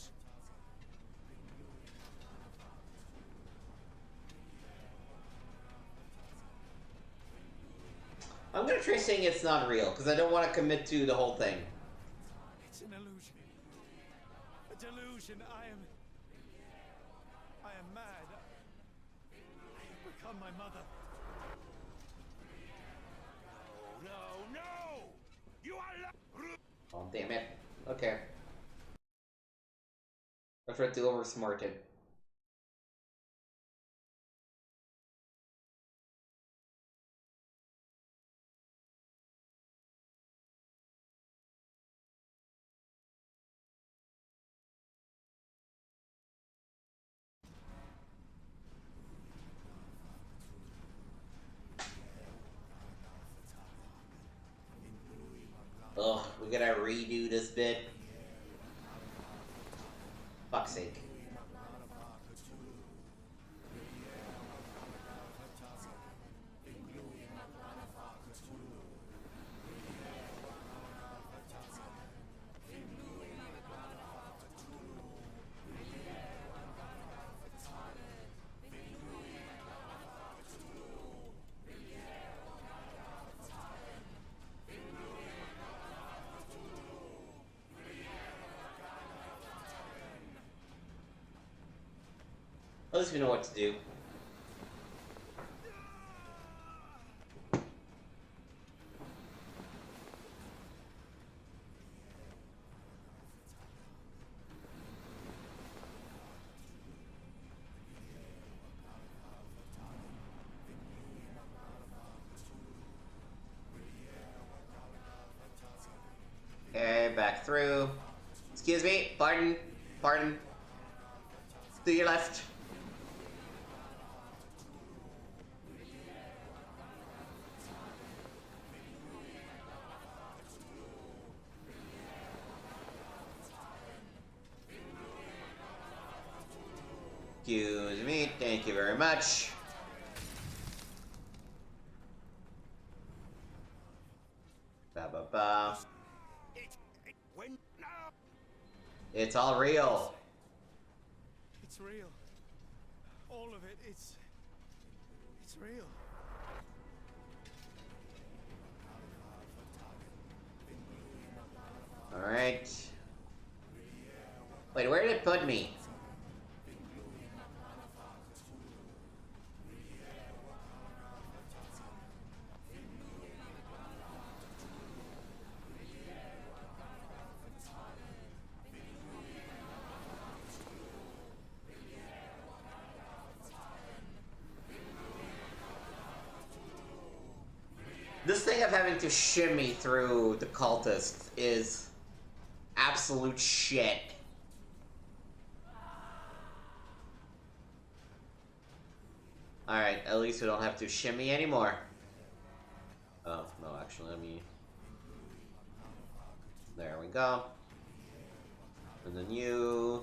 I'm gonna try saying it's not real, because I don't want to commit to the whole thing. It's an illusion. A delusion. I am mad. I have become my mother. No, no! You are Oh, damn it. Okay. I tried to oversmart it. Ugh, we gotta redo this bit. Fuck's sake. At least we know what to do. Okay, back through. Excuse me, pardon, pardon. To your left. Excuse me, thank you very much. Ba ba ba. It's all real. It's real. All of it. It's real. All right. Wait, where did it put me? This thing of having to shimmy through the cultist is absolute shit. Alright, at least we don't have to shimmy anymore. Oh, no, actually, let me... There we go. And then you...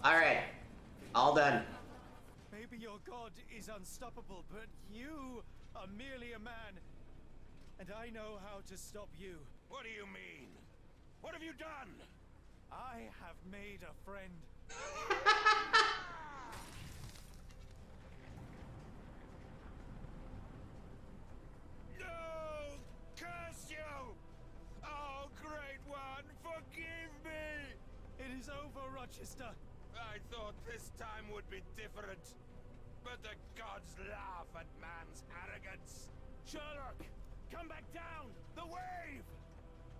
Alright, all done. Maybe your god is unstoppable, but you are merely a man. And I know how to stop you. What do you mean? What have you done? I have made a friend. No! Curse you! Oh, Great One, forgive me! It is over, Rochester. I thought this time would be different. But the gods laugh at man's arrogance. Sherlock, come back down! The wave!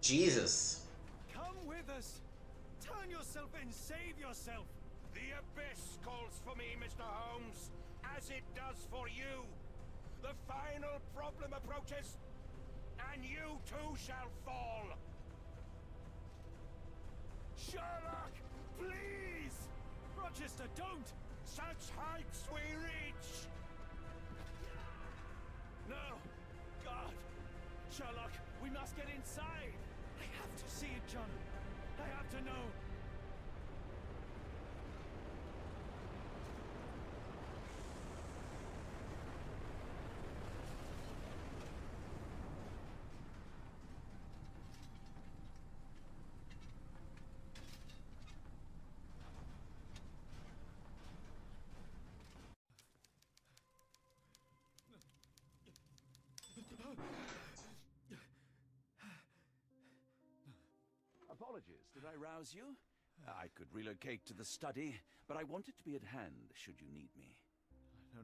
Jesus. Come with us. Turn yourself in, save yourself. The abyss calls for me, Mr. Holmes, as it does for you. The final problem approaches, and you too shall fall. Sherlock, please! Rochester, don't! Such heights we reach! No! God! Sherlock, we must get inside! I have to see it, John. I have to know! Apologies, did I rouse you? I could relocate to the study, but I wanted to be at hand should you need me. No.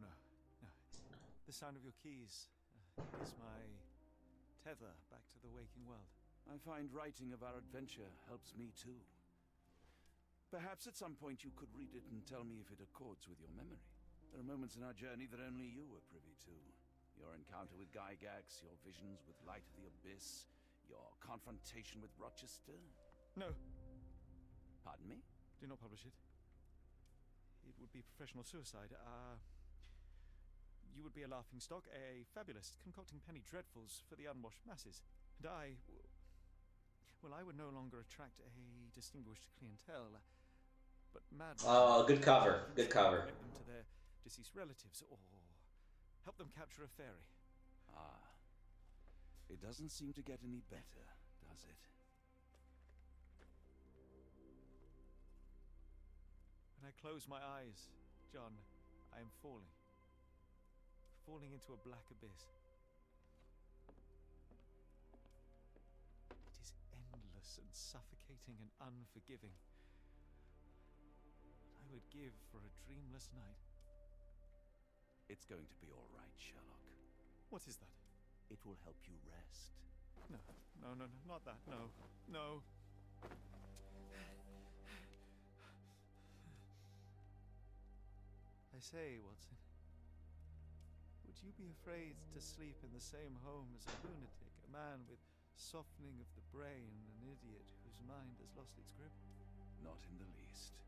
The sound of your keys is my tether back to the waking world. I find writing of our adventure helps me too. Perhaps at some point you could read it and tell me if it accords with your memory. There are moments in our journey that only you were privy to. Your encounter with Gygax, your visions with Light of the Abyss, your confrontation with Rochester. No. Pardon me? Do not publish it. It would be professional suicide. You would be a laughingstock, a fabulist, concocting penny dreadfuls for the unwashed masses. And I would no longer attract a distinguished clientele, but mad... Oh, good cover. Good cover. Connect them to their deceased relatives, or help them capture a fairy. Ah. It doesn't seem to get any better, does it? When I close my eyes, John, I am falling. Falling into a black abyss. It is endless and suffocating and unforgiving. What I would give for a dreamless night. It's going to be all right, Sherlock. What is that? It will help you rest. No, not that. No. I say, Watson, would you be afraid to sleep in the same home as a lunatic, a man with softening of the brain, an idiot whose mind has lost its grip? Not in the least.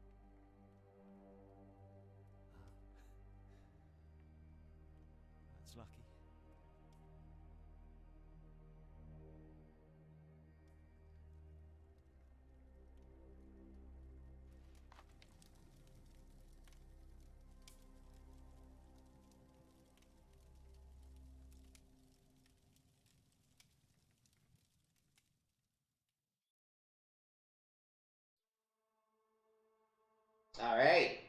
That's lucky. Alright.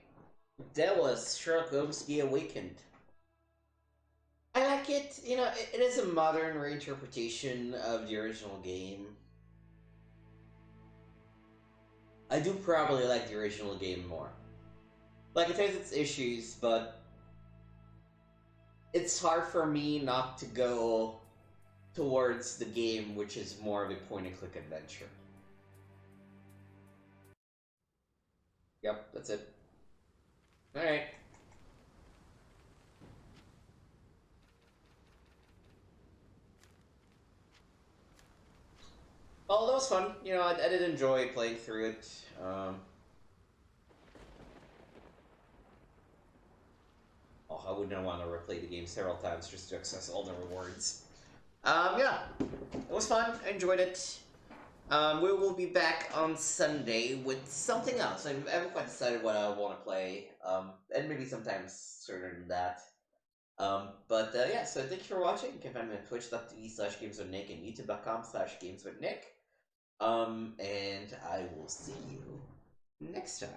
That was Sherlock Holmes The Awakened. I like it. You know, it is a modern reinterpretation of the original game. I do probably like the original game more. Like, it has its issues, but it's hard for me not to go towards the game, which is more of a point-and-click adventure. Yep, that's it. Alright. Well, that was fun. You know, I did enjoy playing through it. I wouldn't want to replay the game several times just to access all the rewards. Yeah, it was fun. I enjoyed it. We will be back on Sunday with something else. I haven't quite decided what I want to play. And maybe sometimes sooner than that. Yeah, so thank you for watching. You can find me on twitch.tv/gameswithnick and youtube.com/gameswithnick. And I will see you next time.